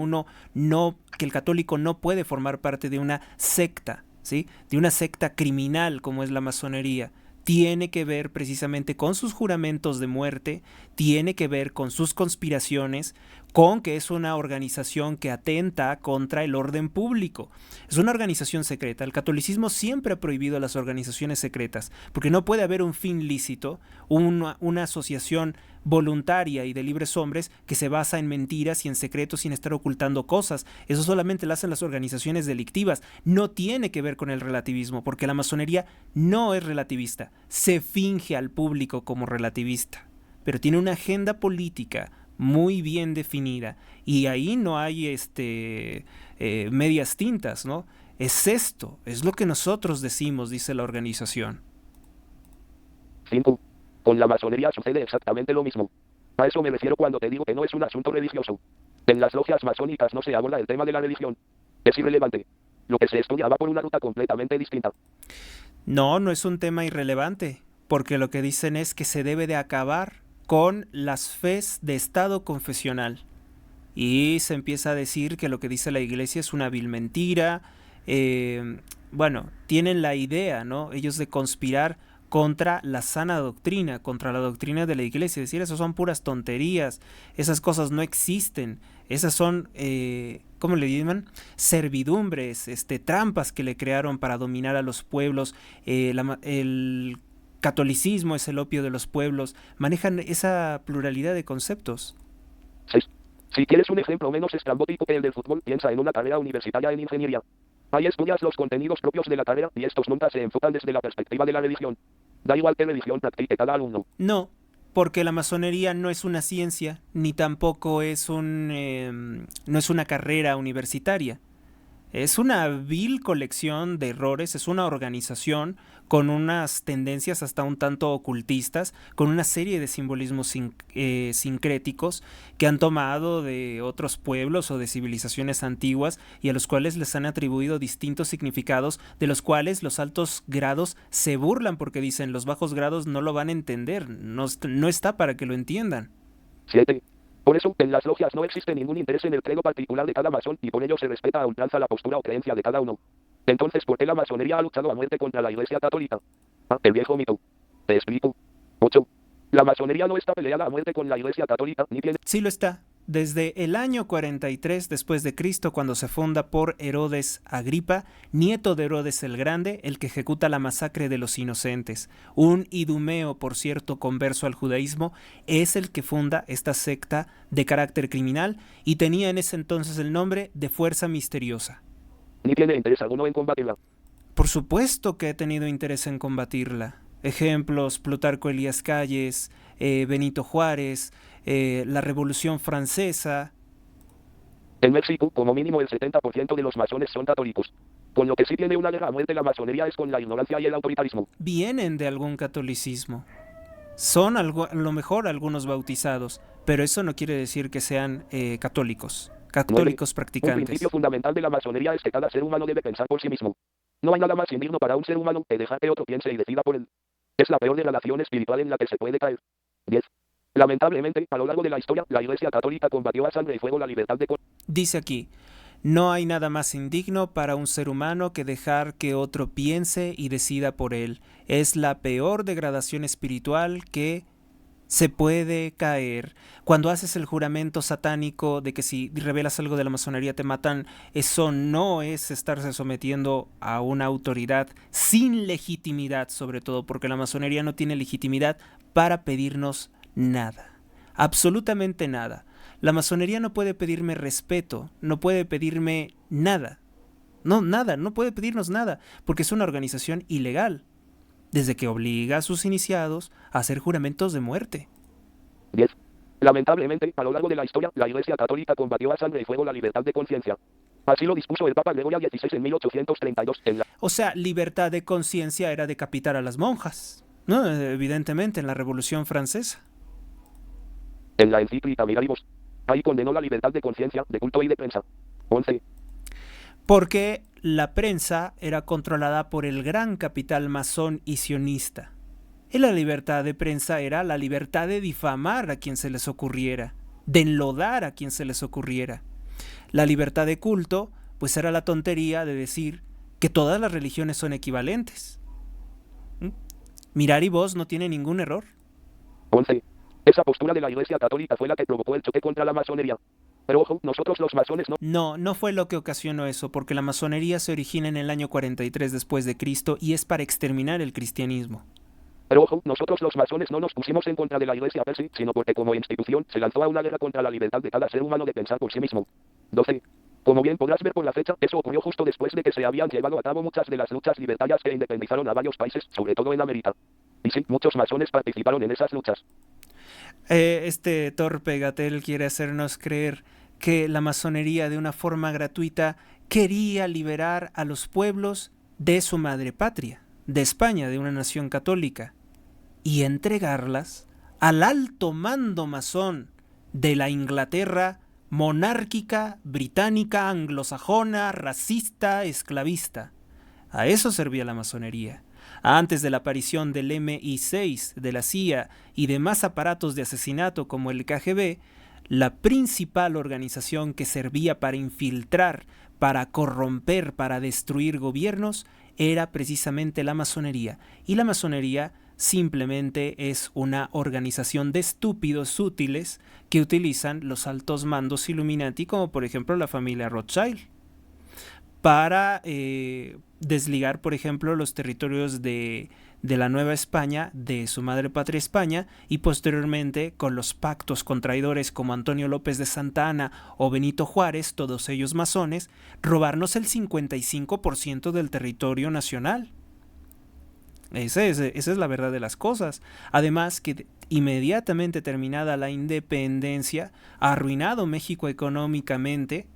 que el católico no puede formar parte de una secta, ¿sí? De una secta criminal como es la masonería. tiene que ver precisamente con sus juramentos de muerte, tiene que ver con sus conspiraciones, con que es una organización que atenta contra el orden público. Es una organización secreta. El catolicismo siempre ha prohibido las organizaciones secretas, porque no puede haber un fin lícito, una asociación voluntaria y de libres hombres que se basa en mentiras y en secretos sin estar ocultando cosas. Eso solamente lo hacen las organizaciones delictivas. No tiene que ver con el relativismo, porque la masonería no es relativista. Se finge al público como relativista, pero tiene una agenda política muy bien definida y ahí no hay medias tintas, ¿no? Es esto, es lo que nosotros decimos, dice la organización. 5. Con la masonería sucede exactamente lo mismo. A eso me refiero cuando te digo que no es un asunto religioso. En las logias masónicas no se aborda el tema de la religión. Es irrelevante. Lo que se estudia va por una ruta completamente distinta. No, no es un tema irrelevante, porque lo que dicen es que se debe de acabar con las fes de estado confesional. Y se empieza a decir que lo que dice la iglesia es una vil mentira. Bueno, tienen la idea, ¿no? Ellos de conspirar contra la sana doctrina, contra la doctrina de la iglesia, decir, eso son puras tonterías, esas cosas no existen, esas son, ¿cómo le llaman? Servidumbres, trampas que le crearon para dominar a los pueblos, el catolicismo es el opio de los pueblos, manejan esa pluralidad de conceptos. 6. Si quieres un ejemplo menos estrambótico que el del fútbol, piensa en una carrera universitaria en ingeniería. Ahí estudias los contenidos propios de la carrera y estos nunca se enfocan desde la perspectiva de la religión. Da igual qué religión practique cada alumno. No, porque la masonería no es una ciencia, ni tampoco es no es una carrera universitaria. Es una vil colección de errores, es una organización con unas tendencias hasta un tanto ocultistas, con una serie de simbolismos sincréticos que han tomado de otros pueblos o de civilizaciones antiguas y a los cuales les han atribuido distintos significados, de los cuales los altos grados se burlan porque dicen los bajos grados no lo van a entender, no está para que lo entiendan. 7. Por eso, en las logias no existe ningún interés en el credo particular de cada masón y por ello se respeta a ultranza la postura o creencia de cada uno. Entonces, ¿por qué la masonería ha luchado a muerte contra la Iglesia Católica? El viejo mito. Te explico. 8. La masonería no está peleada a muerte con la Iglesia Católica ni tiene... Sí lo está. Desde el año 43 después de Cristo, cuando se funda por Herodes Agripa, nieto de Herodes el Grande, el que ejecuta la masacre de los inocentes. Un idumeo, por cierto, converso al judaísmo, es el que funda esta secta de carácter criminal y tenía en ese entonces el nombre de Fuerza Misteriosa. Ni tiene interés alguno en combatirla. Por supuesto que he tenido interés en combatirla. Ejemplos, Plutarco Elías Calles, Benito Juárez, la Revolución Francesa. En México, como mínimo el 70% de los masones son católicos. Con lo que sí tiene una guerra a muerte la masonería es con la ignorancia y el autoritarismo. Vienen de algún catolicismo. Son a lo mejor algunos bautizados, pero eso no quiere decir que sean católicos 9. Un practicantes. principio fundamental de la masonería es que cada ser humano debe pensar por sí mismo. No hay nada más indigno para un ser humano que dejar que otro piense y decida por él. Es la peor degradación espiritual en la que se puede caer. 10. Lamentablemente, a lo largo de la historia, la Iglesia Católica combatió a sangre y fuego la libertad de... Dice aquí, no hay nada más indigno para un ser humano que dejar que otro piense y decida por él. Es la peor degradación espiritual que se puede caer. Cuando haces el juramento satánico de que si revelas algo de la masonería te matan, eso no es estarse sometiendo a una autoridad sin legitimidad, sobre todo porque la masonería no tiene legitimidad para pedirnos nada, absolutamente nada. La masonería no puede pedirme respeto, no puede pedirme nada, no puede pedirnos nada, porque es una organización ilegal, desde que obliga a sus iniciados a hacer juramentos de muerte. 10. Lamentablemente, a lo largo de la historia, la Iglesia Católica combatió a sangre y fuego la libertad de conciencia. Así lo dispuso el Papa Gregorio XVI en 1832 en la... O sea, libertad de conciencia era decapitar a las monjas, ¿no? Evidentemente, en la Revolución Francesa. En la encíclica Miraribus. Ahí condenó la libertad de conciencia, de culto y de prensa. 11. Porque la prensa era controlada por el gran capital masón y sionista. Y la libertad de prensa era la libertad de difamar a quien se les ocurriera, de enlodar a quien se les ocurriera. La libertad de culto, pues era la tontería de decir que todas las religiones son equivalentes. Mirari Vos no tiene ningún error. 11. Esa postura de la Iglesia Católica fue la que provocó el choque contra la masonería. Pero ojo, nosotros los masones no. No fue lo que ocasionó eso, porque la masonería se origina en el año 43 después de Cristo y es para exterminar el cristianismo. Pero ojo, nosotros los masones no nos pusimos en contra de la Iglesia per se, sino porque como institución se lanzó a una guerra contra la libertad de cada ser humano de pensar por sí mismo. 12. Como bien podrás ver por la fecha, eso ocurrió justo después de que se habían llevado a cabo muchas de las luchas libertarias que independizaron a varios países, sobre todo en América. Y sí, muchos masones participaron en esas luchas. Este torpe Gatell quiere hacernos creer que la masonería de una forma gratuita quería liberar a los pueblos de su madre patria, de España, de una nación católica, y entregarlas al alto mando masón de la Inglaterra monárquica, británica, anglosajona, racista, esclavista. A eso servía la masonería. Antes de la aparición del MI6, de la CIA y demás aparatos de asesinato como el KGB, la principal organización que servía para infiltrar, para corromper, para destruir gobiernos, era precisamente la masonería. Y la masonería simplemente es una organización de estúpidos útiles que utilizan los altos mandos Illuminati, como por ejemplo la familia Rothschild, para desligar, por ejemplo, los territorios de la Nueva España, de su madre patria España, y posteriormente con los pactos con traidores como Antonio López de Santa Anna o Benito Juárez, todos ellos masones, robarnos el 55% del territorio nacional. Esa es la verdad de las cosas. Además que inmediatamente terminada la independencia, ha arruinado México económicamente.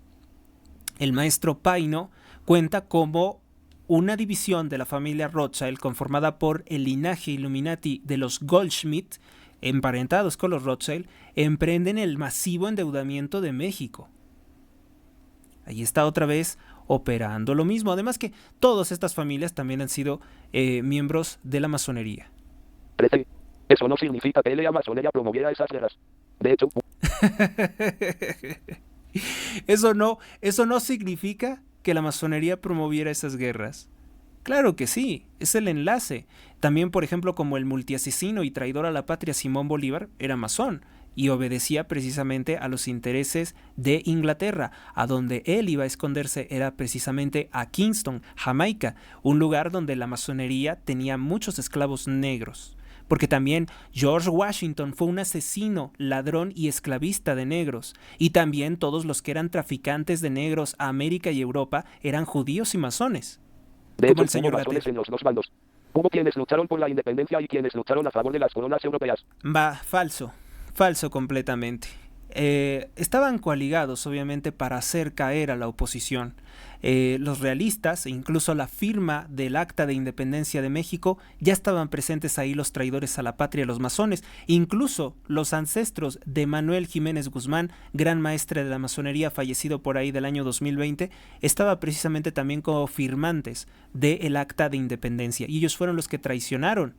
El maestro Paino cuenta como una división de la familia Rothschild conformada por el linaje Illuminati de los Goldschmidt, emparentados con los Rothschild, emprenden el masivo endeudamiento de México. Ahí está otra vez operando lo mismo. Además que todas estas familias también han sido miembros de la masonería. 13. Eso no significa que la masonería promoviera esas guerras. De hecho... Eso no significa que la masonería promoviera esas guerras. Claro que sí, es el enlace. También, por ejemplo, como el multiasesino y traidor a la patria Simón Bolívar era masón y obedecía precisamente a los intereses de Inglaterra. A donde él iba a esconderse era precisamente a Kingston, Jamaica, un lugar donde la masonería tenía muchos esclavos negros. Porque también George Washington fue un asesino, ladrón y esclavista de negros. Y también todos los que eran traficantes de negros a América y Europa eran judíos y masones. De como hecho, el señor hubo masones Gatell. en los dos bandos. Hubo quienes lucharon por la independencia y quienes lucharon a favor de las coronas europeas. Falso completamente. Estaban coaligados obviamente para hacer caer a la oposición. Los realistas e incluso la firma del Acta de Independencia de México ya estaban presentes ahí los traidores a la patria, los masones, incluso los ancestros de Manuel Jiménez Guzmán, gran maestre de la masonería fallecido por ahí del año 2020, estaba precisamente también como firmantes del Acta de Independencia y ellos fueron los que traicionaron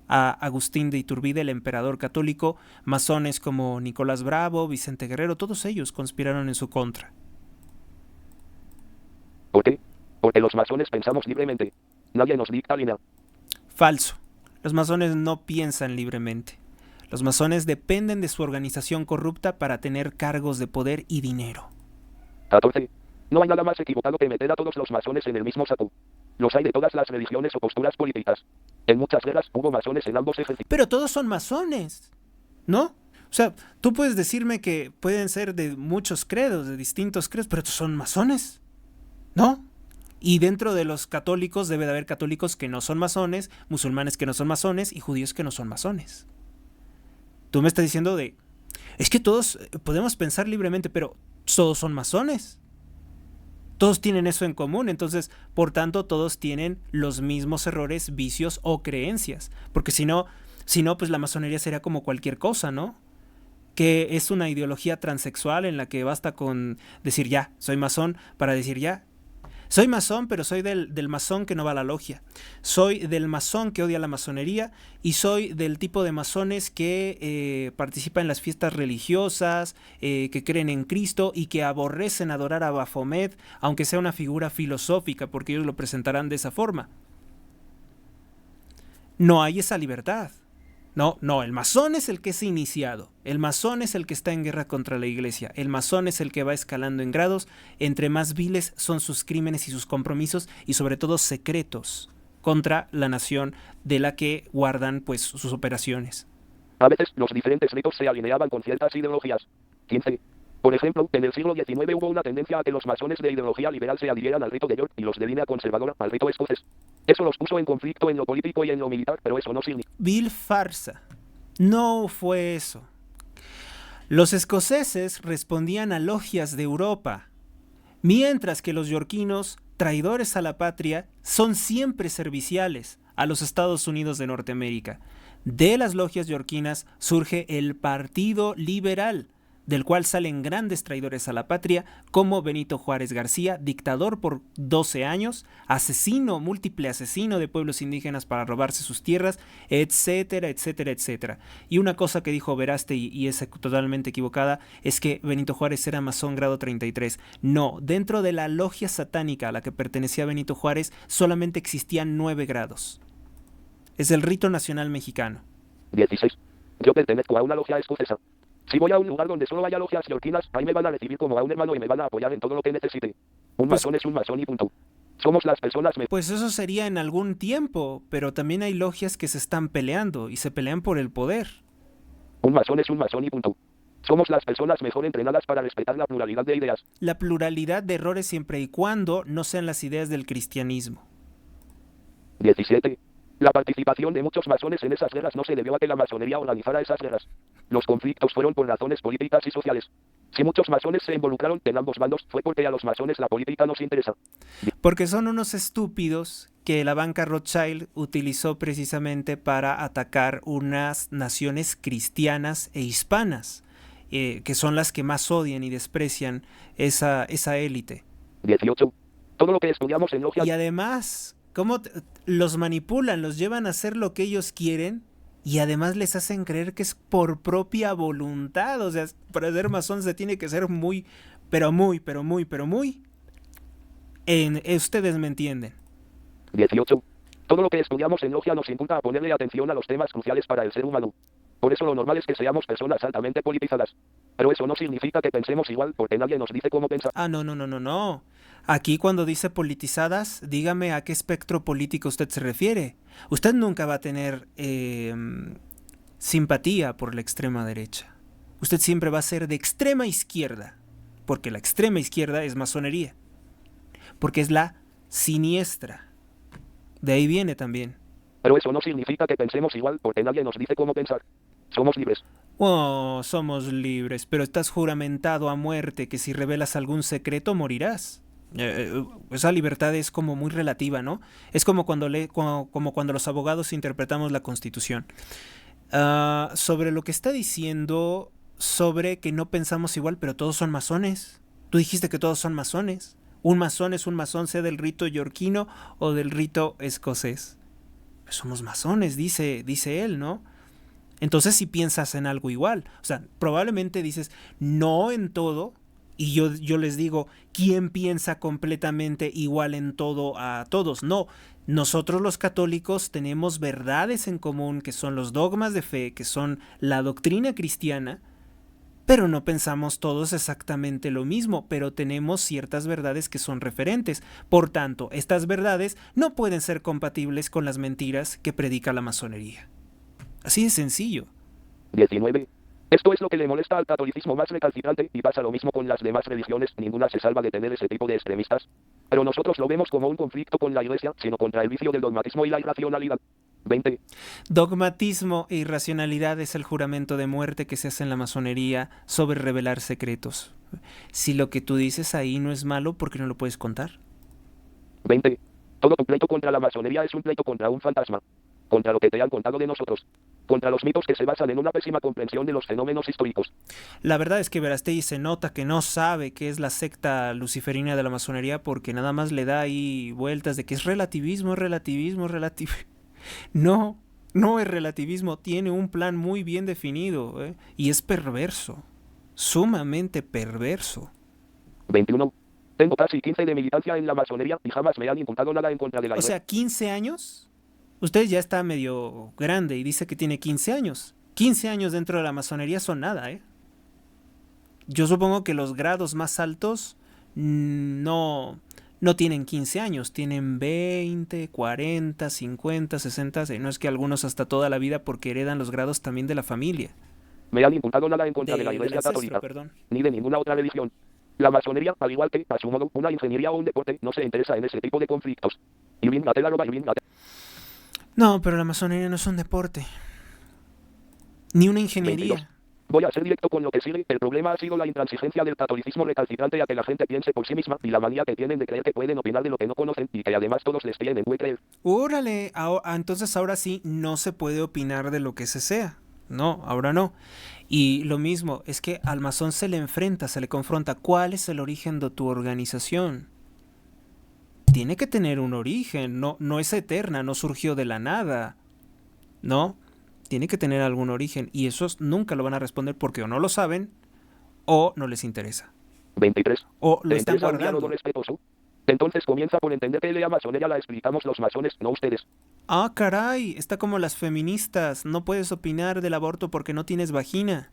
a Agustín de Iturbide, el emperador católico. Masones como Nicolás Bravo, Vicente Guerrero, todos ellos conspiraron en su contra. ¿Por qué? Porque los masones pensamos libremente. Nadie nos dicta línea. Falso. Los masones no piensan libremente. Los masones dependen de su organización corrupta para tener cargos de poder y dinero. 14. No hay nada más equivocado que meter a todos los masones en el mismo saco. Los hay de todas las religiones o posturas políticas. En muchas guerras hubo masones en ambos ejércitos. Pero todos son masones, ¿no? O sea, tú puedes decirme que pueden ser de muchos credos, de distintos credos, pero son masones, ¿no? Y dentro de los católicos debe de haber católicos que no son masones, musulmanes que no son masones y judíos que no son masones. Tú me estás diciendo es que todos podemos pensar libremente, pero todos son masones. Todos tienen eso en común, entonces, por tanto, todos tienen los mismos errores, vicios o creencias. Porque si no, pues la masonería sería como cualquier cosa, ¿no? Que es una ideología transexual en la que basta con decir ya, soy masón, para decir ya, soy masón, pero soy del masón que no va a la logia. Soy del masón que odia la masonería y soy del tipo de masones que participa en las fiestas religiosas, que creen en Cristo y que aborrecen adorar a Baphomet, aunque sea una figura filosófica, porque ellos lo presentarán de esa forma. no hay esa libertad. No, el masón es el que es iniciado, el masón es el que está en guerra contra la iglesia, el masón es el que va escalando en grados, entre más viles son sus crímenes y sus compromisos y sobre todo secretos contra la nación de la que guardan pues sus operaciones. A veces los diferentes ritos se alineaban con ciertas ideologías. 15. Por ejemplo, en el siglo XIX hubo una tendencia a que los masones de ideología liberal se adhirieran al rito de York y los de línea conservadora al rito escocés. Eso los puso en conflicto en lo político y en lo militar, pero eso no significa... Vil farsa. No fue eso. Los escoceses respondían a logias de Europa, mientras que los yorquinos, traidores a la patria, son siempre serviciales a los Estados Unidos de Norteamérica. De las logias yorquinas surge el Partido Liberal, del cual salen grandes traidores a la patria, como Benito Juárez García, dictador por 12 años, asesino, múltiple asesino de pueblos indígenas para robarse sus tierras, etcétera, etcétera, etcétera. Y una cosa que dijo Verástegui, y es totalmente equivocada, es que Benito Juárez era masón grado 33. No, dentro de la logia satánica a la que pertenecía Benito Juárez, solamente existían 9 grados. Es el rito nacional mexicano. 16. Yo pertenezco a una logia escocesa. Si voy a un lugar donde solo haya logias yorquinas, ahí me van a recibir como a un hermano y me van a apoyar en todo lo que necesite. Un masón es un masón y punto. Somos las personas... Pues eso sería en algún tiempo, pero también hay logias que se están peleando y se pelean por el poder. Un masón es un masón y punto. Somos las personas mejor entrenadas para respetar la pluralidad de ideas. La pluralidad de errores siempre y cuando no sean las ideas del cristianismo. 17. La participación de muchos masones en esas guerras no se debió a que la masonería organizara esas guerras. Los conflictos fueron por razones políticas y sociales. Si muchos masones se involucraron en ambos bandos fue porque a los masones la política nos interesa. Porque son unos estúpidos que la banca Rothschild utilizó precisamente para atacar unas naciones cristianas e hispanas, que son las que más odian y desprecian esa élite. 18. Todo lo que estudiamos en logias... Y además... ¿Cómo los manipulan? Los llevan a hacer lo que ellos quieren y además les hacen creer que es por propia voluntad. O sea, para ser masón se tiene que ser muy... Ustedes me entienden. 18. Todo lo que estudiamos en logia nos inculca a ponerle atención a los temas cruciales para el ser humano. Por eso lo normal es que seamos personas altamente politizadas. Pero eso no significa que pensemos igual porque nadie nos dice cómo pensar. No. Aquí cuando dice politizadas, dígame a qué espectro político usted se refiere. Usted nunca va a tener simpatía por la extrema derecha. Usted siempre va a ser de extrema izquierda, porque la extrema izquierda es masonería, porque es la siniestra. De ahí viene también. Pero eso no significa que pensemos igual porque nadie nos dice cómo pensar. Somos libres. Oh, somos libres, pero estás juramentado a muerte que si revelas algún secreto morirás. Esa libertad es como muy relativa, ¿no? Es como cuando los abogados interpretamos la Constitución. Sobre lo que está diciendo sobre que no pensamos igual, pero todos son masones. Tú dijiste que todos son masones. Un masón es un masón, sea del rito yorquino o del rito escocés. Pues somos masones, dice él, ¿no? Entonces si piensas en algo igual, o sea, probablemente dices no en todo, y yo les digo, ¿quién piensa completamente igual en todo a todos? No, nosotros los católicos tenemos verdades en común, que son los dogmas de fe, que son la doctrina cristiana, pero no pensamos todos exactamente lo mismo, pero tenemos ciertas verdades que son referentes. Por tanto, estas verdades no pueden ser compatibles con las mentiras que predica la masonería. Así de sencillo. 19. Esto es lo que le molesta al catolicismo más recalcitrante y pasa lo mismo con las demás religiones, ninguna se salva de tener ese tipo de extremistas. Pero nosotros lo vemos como un conflicto con la iglesia, sino contra el vicio del dogmatismo y la irracionalidad. 20. Dogmatismo e irracionalidad es el juramento de muerte que se hace en la masonería sobre revelar secretos. Si lo que tú dices ahí no es malo, ¿por qué no lo puedes contar? 20. Todo tu pleito contra la masonería es un pleito contra un fantasma. Contra lo que te han contado de nosotros. Contra los mitos que se basan en una pésima comprensión de los fenómenos históricos. La verdad es que Verástegui se nota que no sabe qué es la secta luciferina de la masonería porque nada más le da ahí vueltas de que es relativismo. No es relativismo, tiene un plan muy bien definido, y es perverso, sumamente perverso. 21. Tengo casi 15 de militancia en la masonería y jamás me han imputado nada en contra de la iglesia. O sea, 15 años. Usted ya está medio grande y dice que tiene 15 años. 15 años dentro de la masonería son nada, ¿eh? Yo supongo que los grados más altos no tienen 15 años, tienen 20, 40, 50, 60, no es que algunos hasta toda la vida porque heredan los grados también de la familia. Me han imputado nada en contra de la Del Iglesia ancestro, Católica, perdón. ni de ninguna otra religión. La masonería, al igual que, a su modo, una ingeniería o un deporte, no se interesa en ese tipo de conflictos. Irving Gatel, @Irving Gatel. No, pero la masonería no es un deporte, ni una 22. ingeniería. Voy a ser directo con lo que sigue. El problema ha sido la intransigencia del catolicismo recalcitrante a que la gente piense por sí misma y la manía que tienen de creer que pueden opinar de lo que no conocen y que además todos les tienen muy creer. Órale, entonces ahora sí no se puede opinar de lo que se sea. No, ahora no. Y lo mismo, es que al masón se le enfrenta, se le confronta. ¿Cuál es el origen de tu organización? Tiene que tener un origen, no es eterna, no surgió de la nada. ¿No? Tiene que tener algún origen y esos nunca lo van a responder porque o no lo saben o no les interesa. 23. O lo ¿Te están interesa un diálogo guardando. respetuoso? Entonces comienza por entender que la masonería la explicamos los masones, no ustedes. Ah, caray, está como las feministas. No puedes opinar del aborto porque no tienes vagina.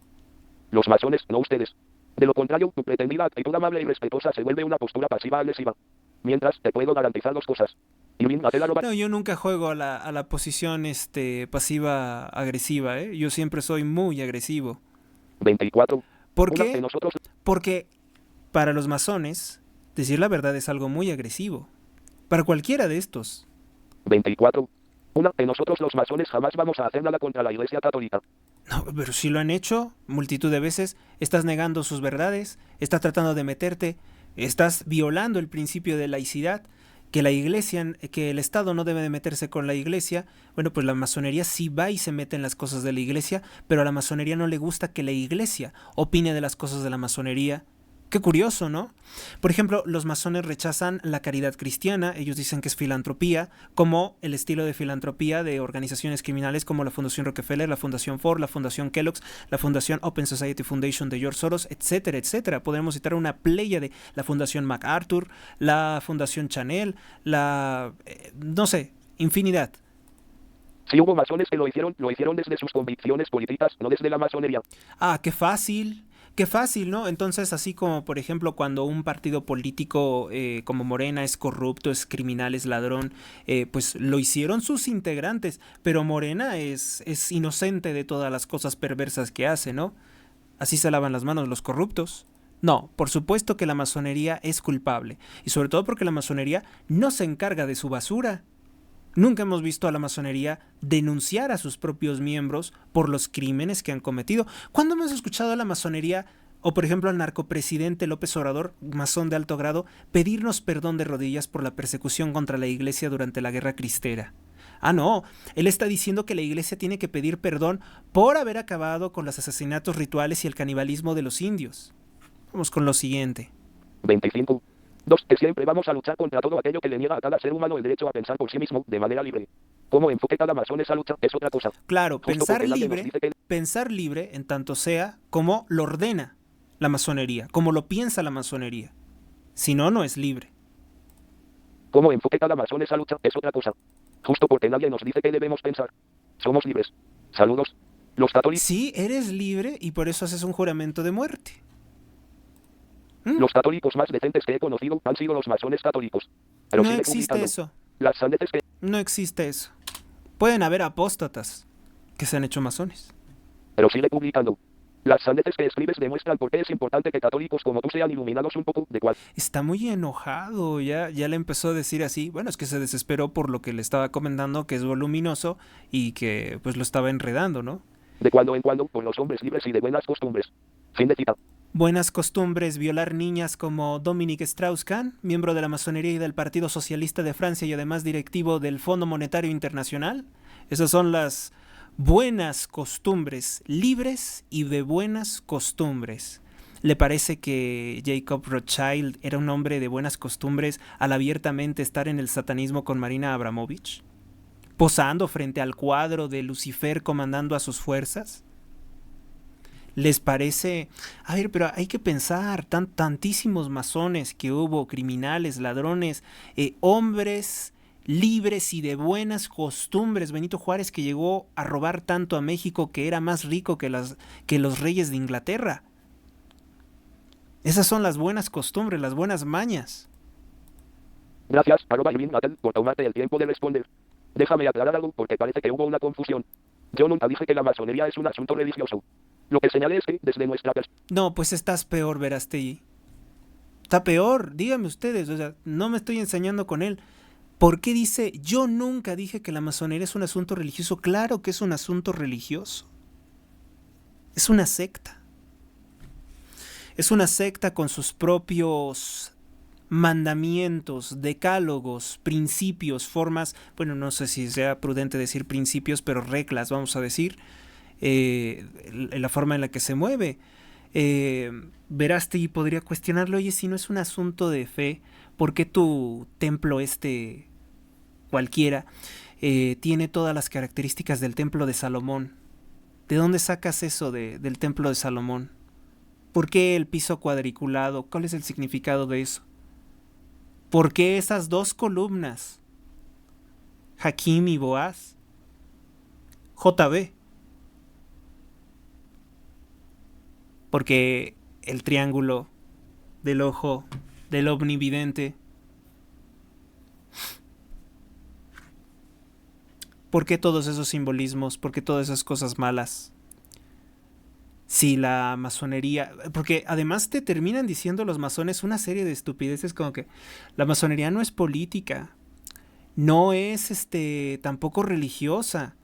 Los masones, no ustedes. De lo contrario, tu pretendida actitud amable y respetuosa se vuelve una postura pasiva-agresiva. Mientras, te puedo garantizar dos cosas. Irving Gatel, No, yo nunca juego a la posición pasiva agresiva, ¿eh? Yo siempre soy muy agresivo. 24. ¿Por Una de qué? nosotros, Porque para los masones, decir la verdad es algo muy agresivo. Para cualquiera de estos. 24. Una de nosotros los masones jamás vamos a hacer nada contra la Iglesia Católica. No, pero si lo han hecho multitud de veces, estás negando sus verdades, estás tratando de meterte, estás violando el principio de laicidad, que la iglesia, que el Estado no debe de meterse con la iglesia. Bueno, pues la masonería sí va y se mete en las cosas de la iglesia, pero a la masonería no le gusta que la iglesia opine de las cosas de la masonería. Qué curioso, ¿no? Por ejemplo, los masones rechazan la caridad cristiana, ellos dicen que es filantropía, como el estilo de filantropía de organizaciones criminales como la Fundación Rockefeller, la Fundación Ford, la Fundación Kellogg's, la Fundación Open Society Foundation de George Soros, etcétera, etcétera. Podemos citar una playa de la Fundación MacArthur, la Fundación Chanel, no sé, infinidad. Si hubo masones que lo hicieron desde sus convicciones políticas, no desde la masonería. Ah, qué fácil. Qué fácil, ¿no? Entonces, así como, por ejemplo, cuando un partido político como Morena es corrupto, es criminal, es ladrón, pues lo hicieron sus integrantes, pero Morena es inocente de todas las cosas perversas que hace, ¿no? Así se lavan las manos los corruptos. No, por supuesto que la masonería es culpable, y sobre todo porque la masonería no se encarga de su basura. Nunca hemos visto a la masonería denunciar a sus propios miembros por los crímenes que han cometido. ¿Cuándo hemos escuchado a la masonería, o por ejemplo al narcopresidente López Obrador, masón de alto grado, pedirnos perdón de rodillas por la persecución contra la iglesia durante la Guerra Cristera? Ah, no, él está diciendo que la iglesia tiene que pedir perdón por haber acabado con los asesinatos rituales y el canibalismo de los indios. Vamos con lo siguiente. 25. 2. Que siempre vamos a luchar contra todo aquello que le niega a cada ser humano el derecho a pensar por sí mismo, de manera libre. Cómo enfoque cada masón esa lucha es otra cosa. Claro, Justo porque nadie nos dice que pensar libre en tanto sea como lo ordena la masonería, como lo piensa la masonería. Si no, no es libre. cómo enfoque cada masón esa lucha es otra cosa. Justo porque nadie nos dice que debemos pensar. Somos libres. Saludos. Los católicos. Sí, eres libre y por eso haces un juramento de muerte. Los católicos más decentes que he conocido han sido los masones católicos. Pero No sigue existe publicando. eso. Las sandeces que... No existe eso. Pueden haber apóstatas que se han hecho masones. Pero sigue publicando. Las sandeces que escribes demuestran por qué es importante que católicos como tú sean iluminados un poco, de cual. Está muy enojado, ya le empezó a decir así. Bueno, es que se desesperó por lo que le estaba comentando, que es voluminoso y que pues lo estaba enredando, ¿no? De cuando en cuando, por los hombres libres y de buenas costumbres. Fin de cita. Buenas costumbres, violar niñas como Dominique Strauss-Kahn, miembro de la masonería y del Partido Socialista de Francia y además directivo del Fondo Monetario Internacional. Esas son las buenas costumbres, libres y de buenas costumbres. ¿Le parece que Jacob Rothschild era un hombre de buenas costumbres al abiertamente estar en el satanismo con Marina Abramovich? ¿Posando frente al cuadro de Lucifer comandando a sus fuerzas? ¿Les parece? A ver, pero hay que pensar, tantísimos masones que hubo, criminales, ladrones, hombres libres y de buenas costumbres. Benito Juárez, que llegó a robar tanto a México que era más rico que los reyes de Inglaterra. Esas son las buenas costumbres, las buenas mañas. Gracias, @Irving por tomarte el tiempo de responder. Déjame aclarar algo porque parece que hubo una confusión. Yo nunca dije que la masonería es un asunto religioso. Lo que señalé es que, desde nuestra perspectiva... No, pues estás peor, Verástegui. Está peor, díganme ustedes, o sea, no me estoy ensañando con él. ¿Por qué dice, yo nunca dije que la masonería es un asunto religioso? Claro que es un asunto religioso. Es una secta. Es una secta con sus propios mandamientos, decálogos, principios, formas, bueno, no sé si sea prudente decir principios, pero reglas, vamos a decir, la forma en la que se mueve. Verástegui podría cuestionarlo, oye, si no es un asunto de fe, ¿por qué tu templo cualquiera tiene todas las características del templo de Salomón? ¿De dónde sacas eso del templo de Salomón? ¿Por qué el piso cuadriculado? ¿Cuál es el significado de eso? ¿Por qué esas dos columnas? Hakim y Boaz. JB. Porque el triángulo del ojo del omnividente. ¿Por qué todos esos simbolismos? ¿Por qué todas esas cosas malas? Si la masonería... Porque además te terminan diciendo los masones una serie de estupideces como que la masonería no es política, no es tampoco religiosa.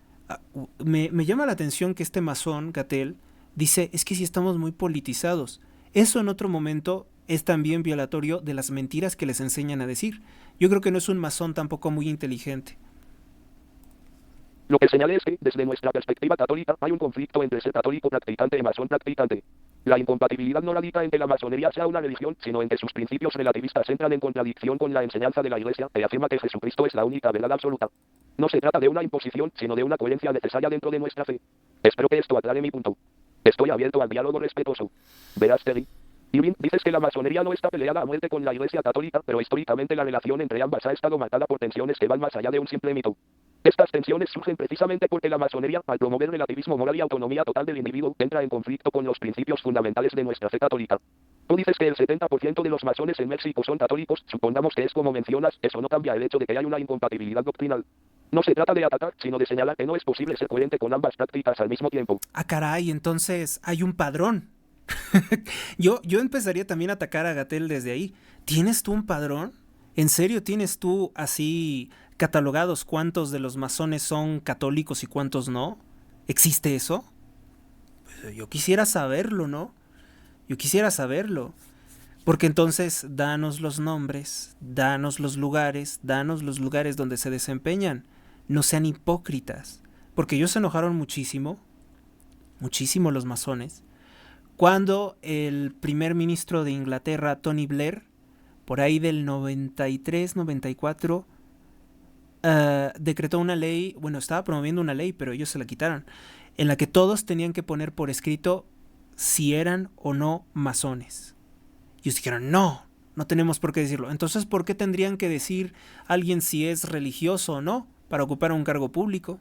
Me llama la atención que este masón, Gatell, dice, es que sí estamos muy politizados. Eso en otro momento es también violatorio de las mentiras que les enseñan a decir. Yo creo que no es un masón tampoco muy inteligente. Lo que señalé es que, desde nuestra perspectiva católica, hay un conflicto entre ser católico practicante y masón practicante. La incompatibilidad no radica en que la masonería sea una religión, sino en que sus principios relativistas entran en contradicción con la enseñanza de la Iglesia, que afirma que Jesucristo es la única verdad absoluta. No se trata de una imposición, sino de una coherencia necesaria dentro de nuestra fe. Espero que esto aclare mi punto. Estoy abierto al diálogo respetuoso. Verástegui. Irving, dices que la masonería no está peleada a muerte con la Iglesia católica, pero históricamente la relación entre ambas ha estado marcada por tensiones que van más allá de un simple mito. Estas tensiones surgen precisamente porque la masonería, al promover relativismo moral y autonomía total del individuo, entra en conflicto con los principios fundamentales de nuestra fe católica. Tú dices que el 70% de los masones en México son católicos, supongamos que es como mencionas, eso no cambia el hecho de que hay una incompatibilidad doctrinal. No se trata de atacar, sino de señalar que no es posible ser coherente con ambas prácticas al mismo tiempo. Ah, caray, entonces hay un padrón. yo empezaría también a atacar a Gatell desde ahí. ¿Tienes tú un padrón? ¿En serio tienes tú así catalogados cuántos de los masones son católicos y cuántos no? ¿Existe eso? Pues yo quisiera saberlo, ¿no? Yo quisiera saberlo. Porque entonces danos los nombres, danos los lugares donde se desempeñan. No sean hipócritas. Porque ellos se enojaron muchísimo los masones, cuando el primer ministro de Inglaterra, Tony Blair, por ahí del 93, 94, decretó una ley, bueno, estaba promoviendo una ley, pero ellos se la quitaron, en la que todos tenían que poner por escrito si eran o no masones. Y ellos dijeron, no tenemos por qué decirlo. Entonces, ¿por qué tendrían que decir alguien si es religioso o no para ocupar un cargo público?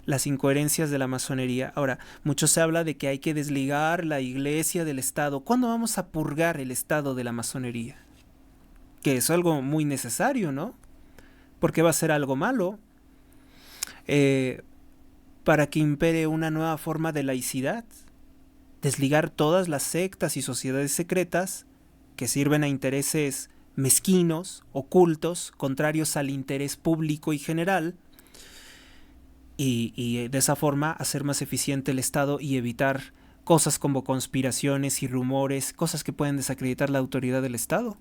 Las incoherencias de la masonería. Ahora, mucho se habla de que hay que desligar la iglesia del Estado. ¿Cuándo vamos a purgar el Estado de la masonería? Que es algo muy necesario, ¿no? Porque va a ser algo malo. Para que impere una nueva forma de laicidad. Desligar todas las sectas y sociedades secretas que sirven a intereses mezquinos, ocultos, contrarios al interés público y general. Y de esa forma hacer más eficiente el Estado y evitar cosas como conspiraciones y rumores, cosas que pueden desacreditar la autoridad del Estado.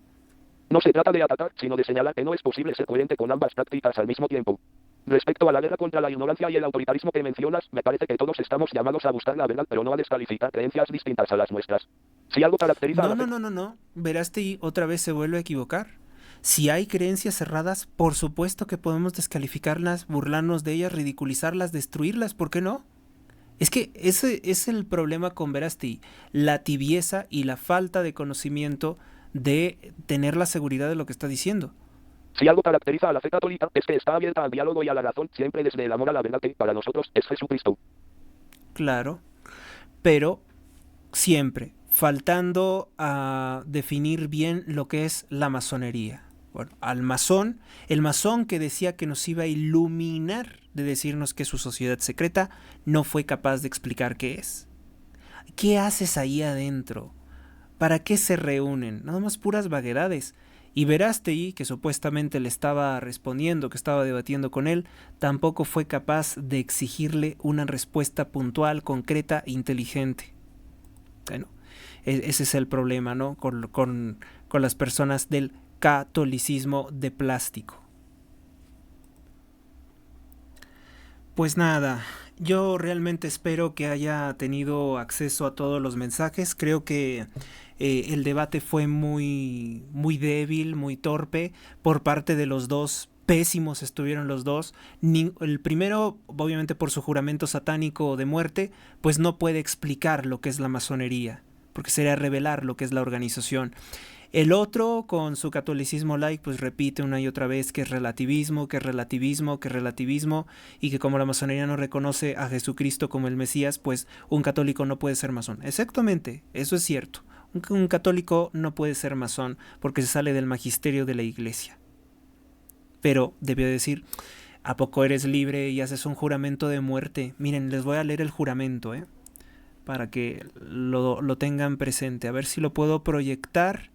No se trata de atacar, sino de señalar que no es posible ser coherente con ambas prácticas al mismo tiempo. Respecto a la guerra contra la ignorancia y el autoritarismo que mencionas, me parece que todos estamos llamados a buscar la verdad, pero no a descalificar creencias distintas a las nuestras. Si algo caracteriza a la No. Verástegui otra vez se vuelve a equivocar. Si hay creencias cerradas, por supuesto que podemos descalificarlas, burlarnos de ellas, ridiculizarlas, destruirlas, ¿por qué no? Es que ese es el problema con Verástegui, la tibieza y la falta de conocimiento de tener la seguridad de lo que está diciendo. Si algo caracteriza a la fe católica es que está abierta al diálogo y a la razón, siempre desde el amor a la verdad que, para nosotros, es Jesucristo. Claro, pero siempre faltando a definir bien lo que es la masonería. Bueno, el masón que decía que nos iba a iluminar de decirnos que su sociedad secreta, no fue capaz de explicar qué es. ¿Qué haces ahí adentro? ¿Para qué se reúnen? Nada más puras vaguedades. Y Verástegui, que supuestamente le estaba respondiendo, que estaba debatiendo con él, tampoco fue capaz de exigirle una respuesta puntual, concreta e inteligente. Bueno, ese es el problema, ¿no? Con las personas del catolicismo de plástico. Pues nada, yo realmente espero que haya tenido acceso a todos los mensajes. Creo que el debate fue muy débil, muy torpe por parte de los dos. Pésimos estuvieron los dos. El primero, obviamente por su juramento satánico de muerte, pues no puede explicar lo que es la masonería, porque sería revelar lo que es la organización. El otro, con su catolicismo light, pues repite una y otra vez que es relativismo, que es relativismo, que es relativismo, y que como la masonería no reconoce a Jesucristo como el Mesías, pues un católico no puede ser masón. Exactamente, eso es cierto. Un católico no puede ser masón porque se sale del magisterio de la iglesia. Pero debió decir, ¿a poco eres libre y haces un juramento de muerte? Miren, les voy a leer el juramento, para que lo tengan presente. A ver si lo puedo proyectar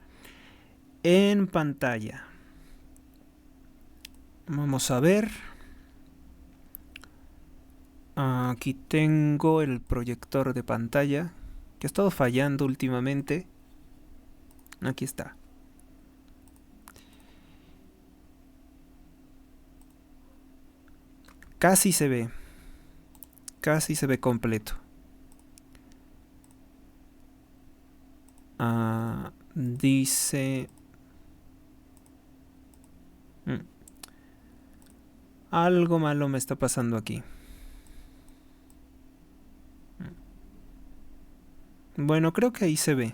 en pantalla. Vamos a ver. Aquí tengo el proyector de pantalla, que ha estado fallando últimamente. Aquí está. Casi se ve completo. Dice... Algo malo me está pasando aquí. Bueno, creo que ahí se ve.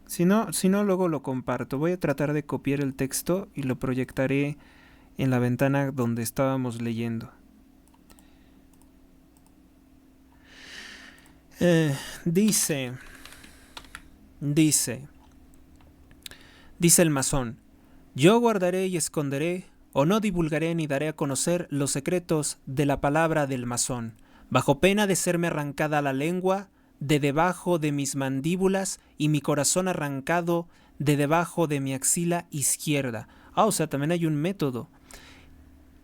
Si no, luego lo comparto. Voy a tratar de copiar el texto y lo proyectaré en la ventana donde estábamos leyendo. Dice el masón: yo guardaré y esconderé, o no divulgaré ni daré a conocer los secretos de la palabra del masón, bajo pena de serme arrancada la lengua de debajo de mis mandíbulas y mi corazón arrancado de debajo de mi axila izquierda. O sea, también hay un método.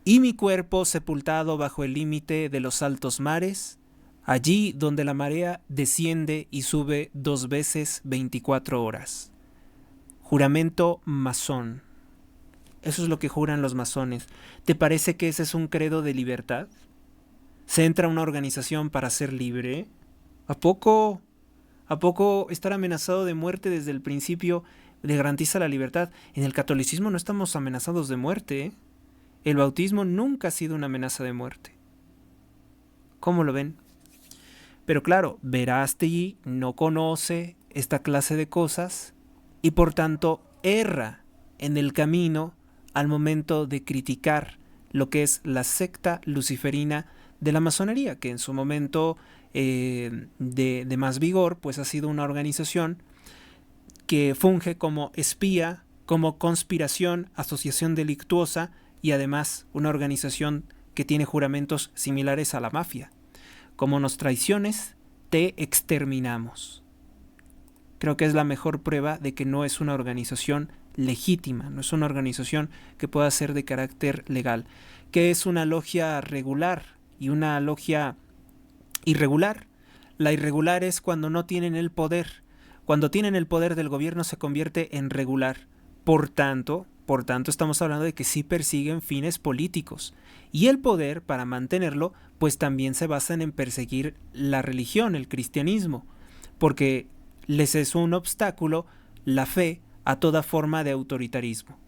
Y mi cuerpo sepultado bajo el límite de los altos mares, allí donde la marea desciende y sube 2 veces 24 horas. Juramento masón. Eso es lo que juran los masones. ¿Te parece que ese es un credo de libertad? ¿Se entra a una organización para ser libre? ¿A poco estar amenazado de muerte desde el principio le garantiza la libertad? En el catolicismo no estamos amenazados de muerte, El bautismo nunca ha sido una amenaza de muerte. ¿Cómo lo ven? Pero claro, Verástegui no conoce esta clase de cosas y por tanto erra en el camino al momento de criticar lo que es la secta luciferina de la masonería, que en su momento de más vigor, pues ha sido una organización que funge como espía, como conspiración, asociación delictuosa y además una organización que tiene juramentos similares a la mafia. Como nos traiciones, te exterminamos. Creo que es la mejor prueba de que no es una organización legítima, no es una organización que pueda ser de carácter legal, que es una logia regular y una logia irregular. La irregular es cuando no tienen el poder. Cuando tienen el poder del gobierno se convierte en regular. Por tanto, estamos hablando de que sí persiguen fines políticos. Y el poder, para mantenerlo, pues también se basan en perseguir la religión, el cristianismo, porque les es un obstáculo la fe a toda forma de autoritarismo.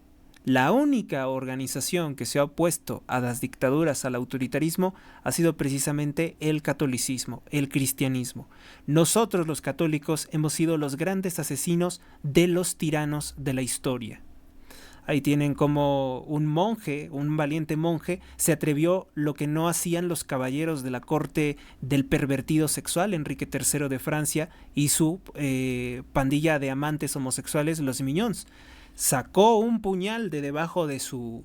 La única organización que se ha opuesto a las dictaduras, al autoritarismo, ha sido precisamente el catolicismo, el cristianismo. Nosotros los católicos hemos sido los grandes asesinos de los tiranos de la historia. Ahí tienen como un monje, un valiente monje, se atrevió lo que no hacían los caballeros de la corte del pervertido sexual, Enrique III de Francia, y su pandilla de amantes homosexuales, los Mignons. Sacó un puñal de debajo de su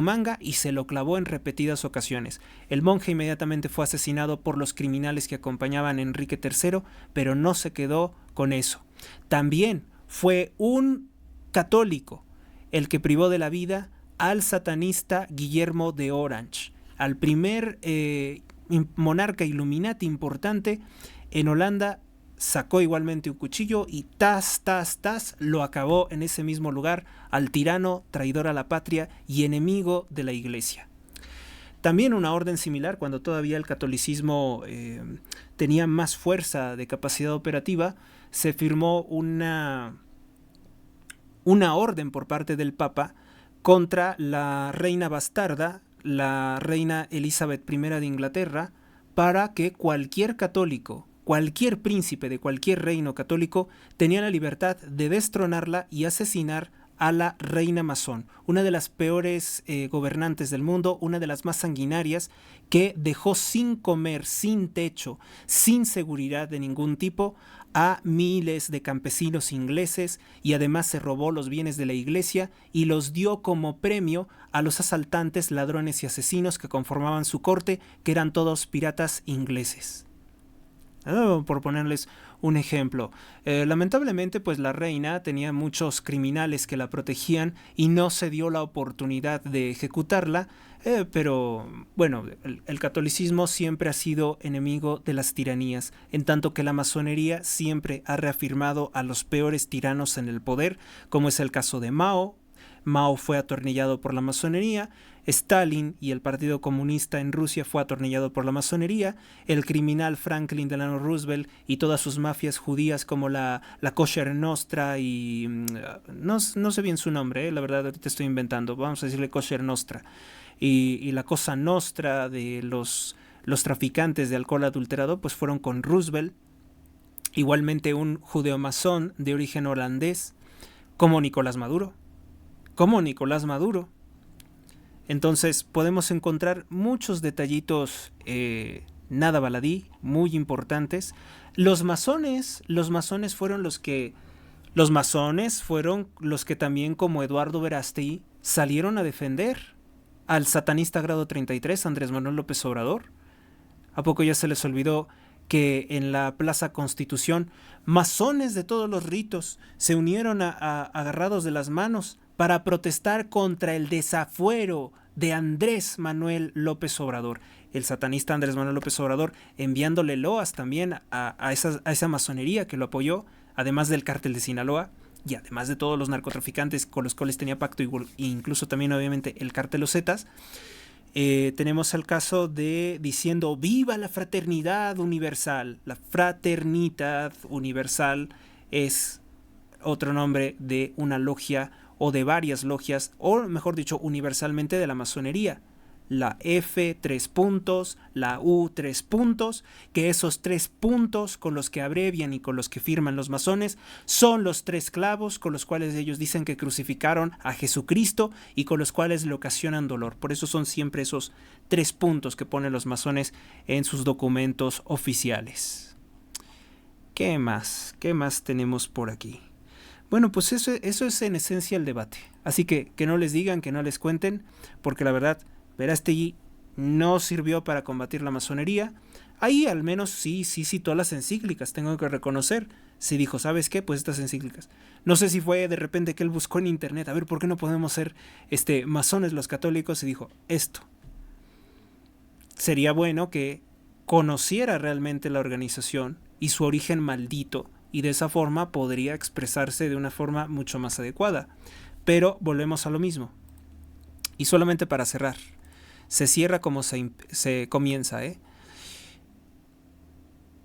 manga y se lo clavó en repetidas ocasiones. El monje inmediatamente fue asesinado por los criminales que acompañaban a Enrique III, pero no se quedó con eso. También fue un católico el que privó de la vida al satanista Guillermo de Orange, al primer monarca Illuminati importante en Holanda. Sacó igualmente un cuchillo y lo acabó en ese mismo lugar al tirano, traidor a la patria y enemigo de la iglesia. También una orden similar, cuando todavía el catolicismo tenía más fuerza de capacidad operativa, se firmó una orden por parte del Papa contra la reina bastarda, la reina Elizabeth I de Inglaterra, para que cualquier católico, cualquier príncipe de cualquier reino católico tenía la libertad de destronarla y asesinar a la reina masón, una de las peores gobernantes del mundo, una de las más sanguinarias, que dejó sin comer, sin techo, sin seguridad de ningún tipo a miles de campesinos ingleses, y además se robó los bienes de la iglesia y los dio como premio a los asaltantes, ladrones y asesinos que conformaban su corte, que eran todos piratas ingleses. Por ponerles un ejemplo, lamentablemente pues la reina tenía muchos criminales que la protegían y no se dio la oportunidad de ejecutarla, pero bueno, el catolicismo siempre ha sido enemigo de las tiranías, en tanto que la masonería siempre ha reafirmado a los peores tiranos en el poder, como es el caso de Mao. Mao fue atornillado por la masonería, Stalin y el Partido Comunista en Rusia fue atornillado por la masonería, el criminal Franklin Delano Roosevelt y todas sus mafias judías como la Kosher Nostra y... no sé bien su nombre, la verdad ahorita estoy inventando, vamos a decirle Kosher Nostra, y la Cosa Nostra de los traficantes de alcohol adulterado, pues fueron con Roosevelt. Igualmente un judeo-masón de origen holandés, como Nicolás Maduro. Entonces podemos encontrar muchos detallitos nada baladí, muy importantes. Los masones fueron los que también, como Eduardo Verástegui, salieron a defender al satanista grado 33, Andrés Manuel López Obrador. ¿A poco ya se les olvidó que en la Plaza Constitución masones de todos los ritos se unieron agarrados de las manos para protestar contra el desafuero de Andrés Manuel López Obrador? El satanista Andrés Manuel López Obrador enviándole loas también a esa masonería que lo apoyó, además del cártel de Sinaloa y además de todos los narcotraficantes con los cuales tenía pacto, e incluso también obviamente el cártel Los Zetas. Tenemos el caso de diciendo ¡viva la fraternidad universal! La fraternidad universal es otro nombre de una logia o de varias logias, o mejor dicho, universalmente de la masonería. La F, 3 puntos, la U, 3 puntos, que esos 3 puntos con los que abrevian y con los que firman los masones son los 3 clavos con los cuales ellos dicen que crucificaron a Jesucristo y con los cuales le ocasionan dolor. Por eso son siempre esos 3 puntos que ponen los masones en sus documentos oficiales. ¿Qué más? ¿Qué más tenemos por aquí? Bueno, pues eso es en esencia el debate. Así que no les digan, que no les cuenten, porque la verdad, Verástegui no sirvió para combatir la masonería. Ahí al menos sí citó las encíclicas, tengo que reconocer. Sí dijo, ¿sabes qué? Pues estas encíclicas. No sé si fue de repente que él buscó en internet, a ver, ¿por qué no podemos ser masones los católicos? Y dijo, esto. Sería bueno que conociera realmente la organización y su origen maldito, y de esa forma podría expresarse de una forma mucho más adecuada. Pero volvemos a lo mismo. Y solamente para cerrar, se cierra como se comienza,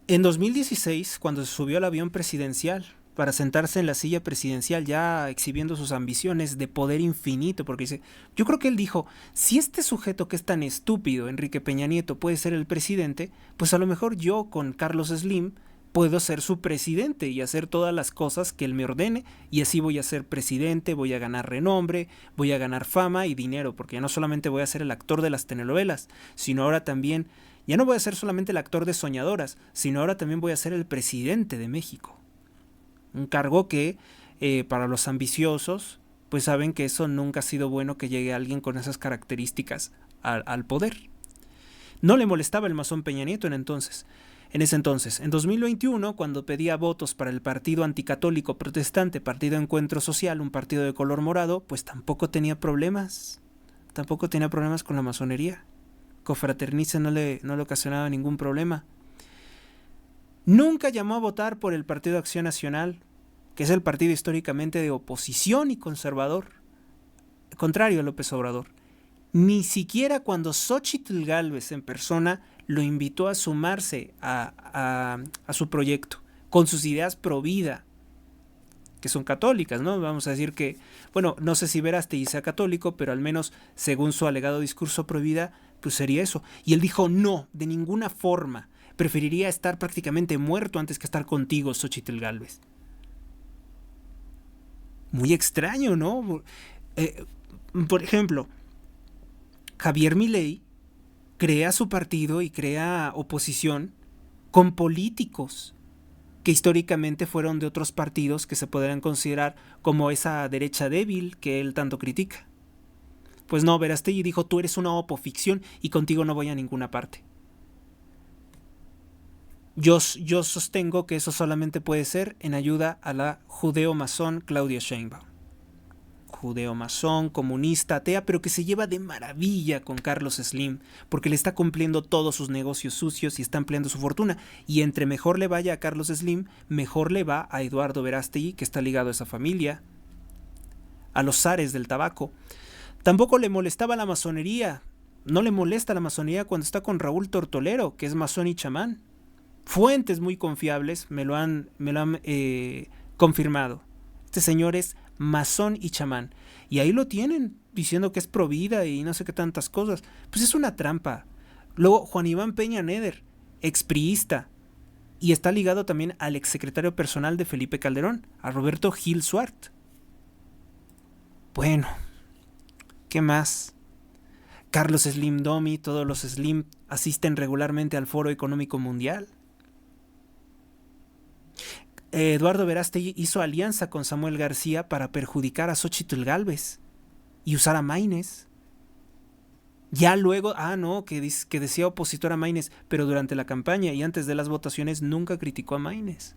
En 2016, cuando se subió al avión presidencial para sentarse en la silla presidencial, ya exhibiendo sus ambiciones de poder infinito, porque dice, yo creo que él dijo, si este sujeto que es tan estúpido, Enrique Peña Nieto, puede ser el presidente, pues a lo mejor yo con Carlos Slim puedo ser su presidente y hacer todas las cosas que él me ordene, y así voy a ser presidente, voy a ganar renombre, voy a ganar fama y dinero, porque ya no solamente voy a ser el actor de las telenovelas, sino ahora también, ya no voy a ser solamente el actor de Soñadoras, sino ahora también voy a ser el presidente de México. Un cargo que para los ambiciosos, pues saben que eso nunca ha sido bueno, que llegue alguien con esas características al poder. No le molestaba el masón Peña Nieto en ese entonces. En 2021, cuando pedía votos para el partido anticatólico protestante, Partido Encuentro Social, un partido de color morado, pues tampoco tenía problemas. Tampoco tenía problemas con la masonería. Confraternice no le ocasionaba ningún problema. Nunca llamó a votar por el Partido Acción Nacional, que es el partido históricamente de oposición y conservador, contrario a López Obrador. Ni siquiera cuando Xóchitl Gálvez en persona lo invitó a sumarse a su proyecto, con sus ideas pro vida, que son católicas, ¿no? Vamos a decir que, bueno, no sé si Verástegui sea católico, pero al menos según su alegado discurso pro vida, pues sería eso. Y él dijo, no, de ninguna forma. Preferiría estar prácticamente muerto antes que estar contigo, Xóchitl Gálvez. Muy extraño, ¿no? Por ejemplo, Javier Milei crea su partido y crea oposición con políticos que históricamente fueron de otros partidos que se podrían considerar como esa derecha débil que él tanto critica. Pues no, Verástegui dijo, tú eres una opoficción y contigo no voy a ninguna parte. Yo sostengo que eso solamente puede ser en ayuda a la judeo-masón Claudia Sheinbaum. Judeo-masón, comunista, atea, pero que se lleva de maravilla con Carlos Slim, porque le está cumpliendo todos sus negocios sucios y está ampliando su fortuna. Y entre mejor le vaya a Carlos Slim, mejor le va a Eduardo Verástegui, que está ligado a esa familia, a los zares del tabaco. Tampoco le molestaba la masonería. No le molesta la masonería cuando está con Raúl Tortolero, que es masón y chamán. Fuentes muy confiables me lo han confirmado. Este señor es masón y chamán. Y ahí lo tienen, diciendo que es provida y no sé qué tantas cosas. Pues es una trampa. Luego, Juan Iván Peña Neder, expriista, y está ligado también al exsecretario personal de Felipe Calderón, a Roberto Gil Suart. Bueno, ¿qué más? Carlos Slim Domi, todos los Slim asisten regularmente al Foro Económico Mundial. Eduardo Verástegui hizo alianza con Samuel García para perjudicar a Xóchitl Gálvez y usar a Maínez. Ya luego, que decía opositor a Maínez, pero durante la campaña y antes de las votaciones nunca criticó a Maínez.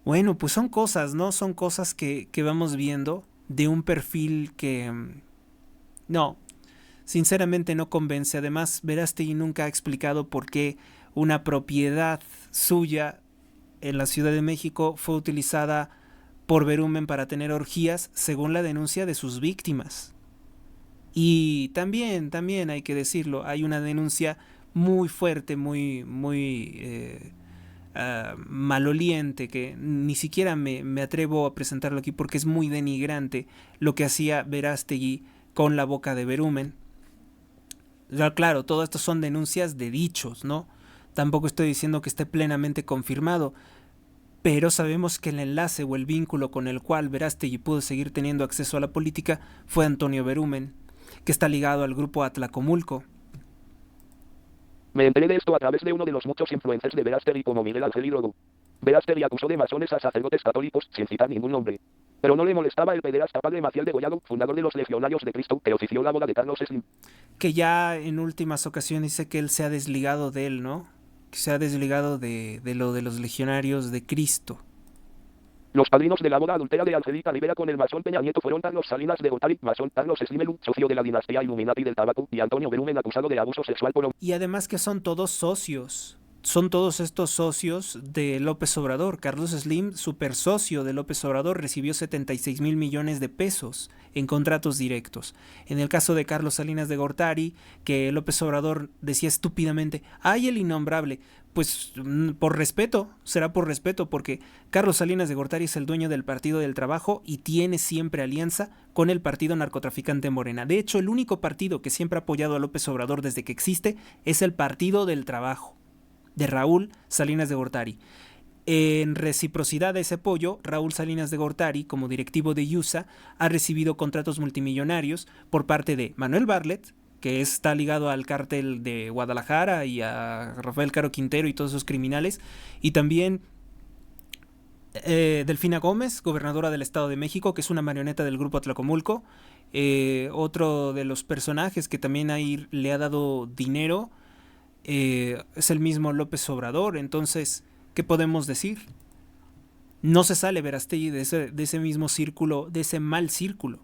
Bueno, pues son cosas, ¿no? Son cosas que vamos viendo de un perfil que no, sinceramente no convence. Además, Verástegui nunca ha explicado por qué una propiedad suya en la Ciudad de México fue utilizada por Berumen para tener orgías, según la denuncia de sus víctimas. Y también hay que decirlo, hay una denuncia muy fuerte, muy maloliente, que ni siquiera me atrevo a presentarlo aquí porque es muy denigrante lo que hacía Verástegui con la boca de Berumen. Claro, todo esto son denuncias de dichos, ¿no? Tampoco estoy diciendo que esté plenamente confirmado, pero sabemos que el enlace o el vínculo con el cual Verástegui pudo seguir teniendo acceso a la política fue Antonio Berumen, que está ligado al grupo Atlacomulco. Me enteré de esto a través de uno de los muchos influencers de Verástegui como Miguel Ángel Hidrogo. Verástegui acusó de masones a sacerdotes católicos sin citar ningún nombre. Pero no le molestaba el pederasta padre Maciel Degollado, fundador de los Legionarios de Cristo, que ofició la boda de Carlos Slim. Que ya en últimas ocasiones dice que él se ha desligado de él, ¿no? Que se ha desligado de lo de los Legionarios de Cristo. Los padrinos de la boda adultera de Angélica Rivera con el masón Peña Nieto fueron Carlos Salinas de Gortari, masón, Carlos Slimelu, socio de la dinastía Illuminati del tabaco, y Antonio Berumen, acusado de abuso sexual por... Y además que son todos socios son todos estos socios de López Obrador. Carlos Slim, super socio de López Obrador, recibió 76,000 millones de pesos en contratos directos. En el caso de Carlos Salinas de Gortari, que López Obrador decía estúpidamente, ¡ay, el innombrable! Pues por respeto, será por respeto, porque Carlos Salinas de Gortari es el dueño del Partido del Trabajo y tiene siempre alianza con el partido narcotraficante Morena. De hecho, el único partido que siempre ha apoyado a López Obrador desde que existe es el Partido del Trabajo, de Raúl Salinas de Gortari. En reciprocidad de ese apoyo, Raúl Salinas de Gortari, como directivo de IUSA, ha recibido contratos multimillonarios por parte de Manuel Bartlett, que está ligado al cártel de Guadalajara y a Rafael Caro Quintero y todos esos criminales, y también Delfina Gómez, gobernadora del Estado de México, que es una marioneta del grupo Atlacomulco. Otro de los personajes que también ahí le ha dado dinero es el mismo López Obrador. Entonces, ¿qué podemos decir? No se sale Verástegui de ese mismo círculo, de ese mal círculo.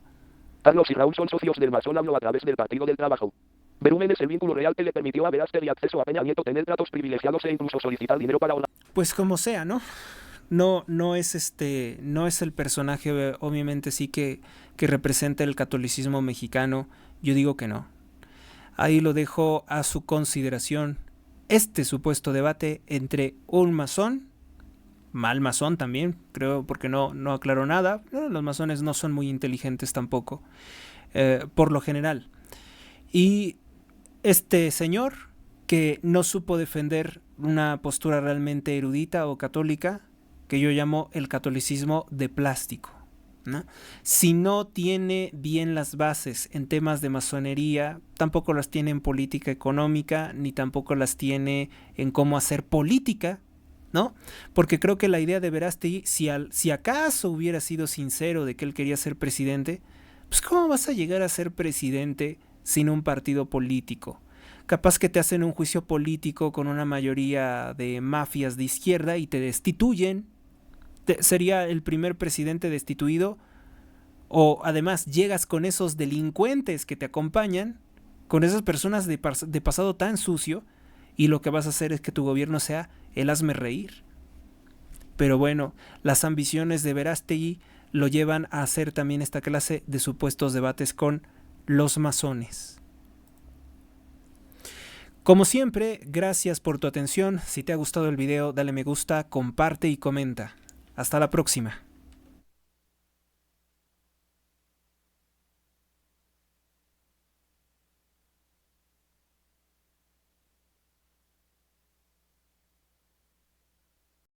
Carlos y Raúl son socios del masón AMLO a través del Partido del Trabajo. Verumen es el vínculo real que le permitió a Verástegui acceso a Peña Nieto, tener tratos privilegiados e incluso solicitar dinero para una... Pues como sea, ¿no? No es no es el personaje, obviamente sí que representa el catolicismo mexicano. Yo digo que no. Ahí lo dejo a su consideración. Este supuesto debate entre un masón, mal masón también, creo, porque no aclaró nada. Los masones no son muy inteligentes tampoco, por lo general. Y este señor que no supo defender una postura realmente erudita o católica, que yo llamo el catolicismo de plástico, ¿no? Si no tiene bien las bases en temas de masonería, tampoco las tiene en política económica, ni tampoco las tiene en cómo hacer política, ¿no? Porque creo que la idea de Verástegui, si acaso hubiera sido sincero de que él quería ser presidente, pues ¿cómo vas a llegar a ser presidente sin un partido político? Capaz que te hacen un juicio político con una mayoría de mafias de izquierda y te destituyen. Sería el primer presidente destituido. O además llegas con esos delincuentes que te acompañan, con esas personas de pasado tan sucio, y lo que vas a hacer es que tu gobierno sea el hazme reír. Pero bueno, las ambiciones de Verástegui lo llevan a hacer también esta clase de supuestos debates con los masones. Como siempre, gracias por tu atención. Si te ha gustado el video, dale me gusta, comparte y comenta. Hasta la próxima.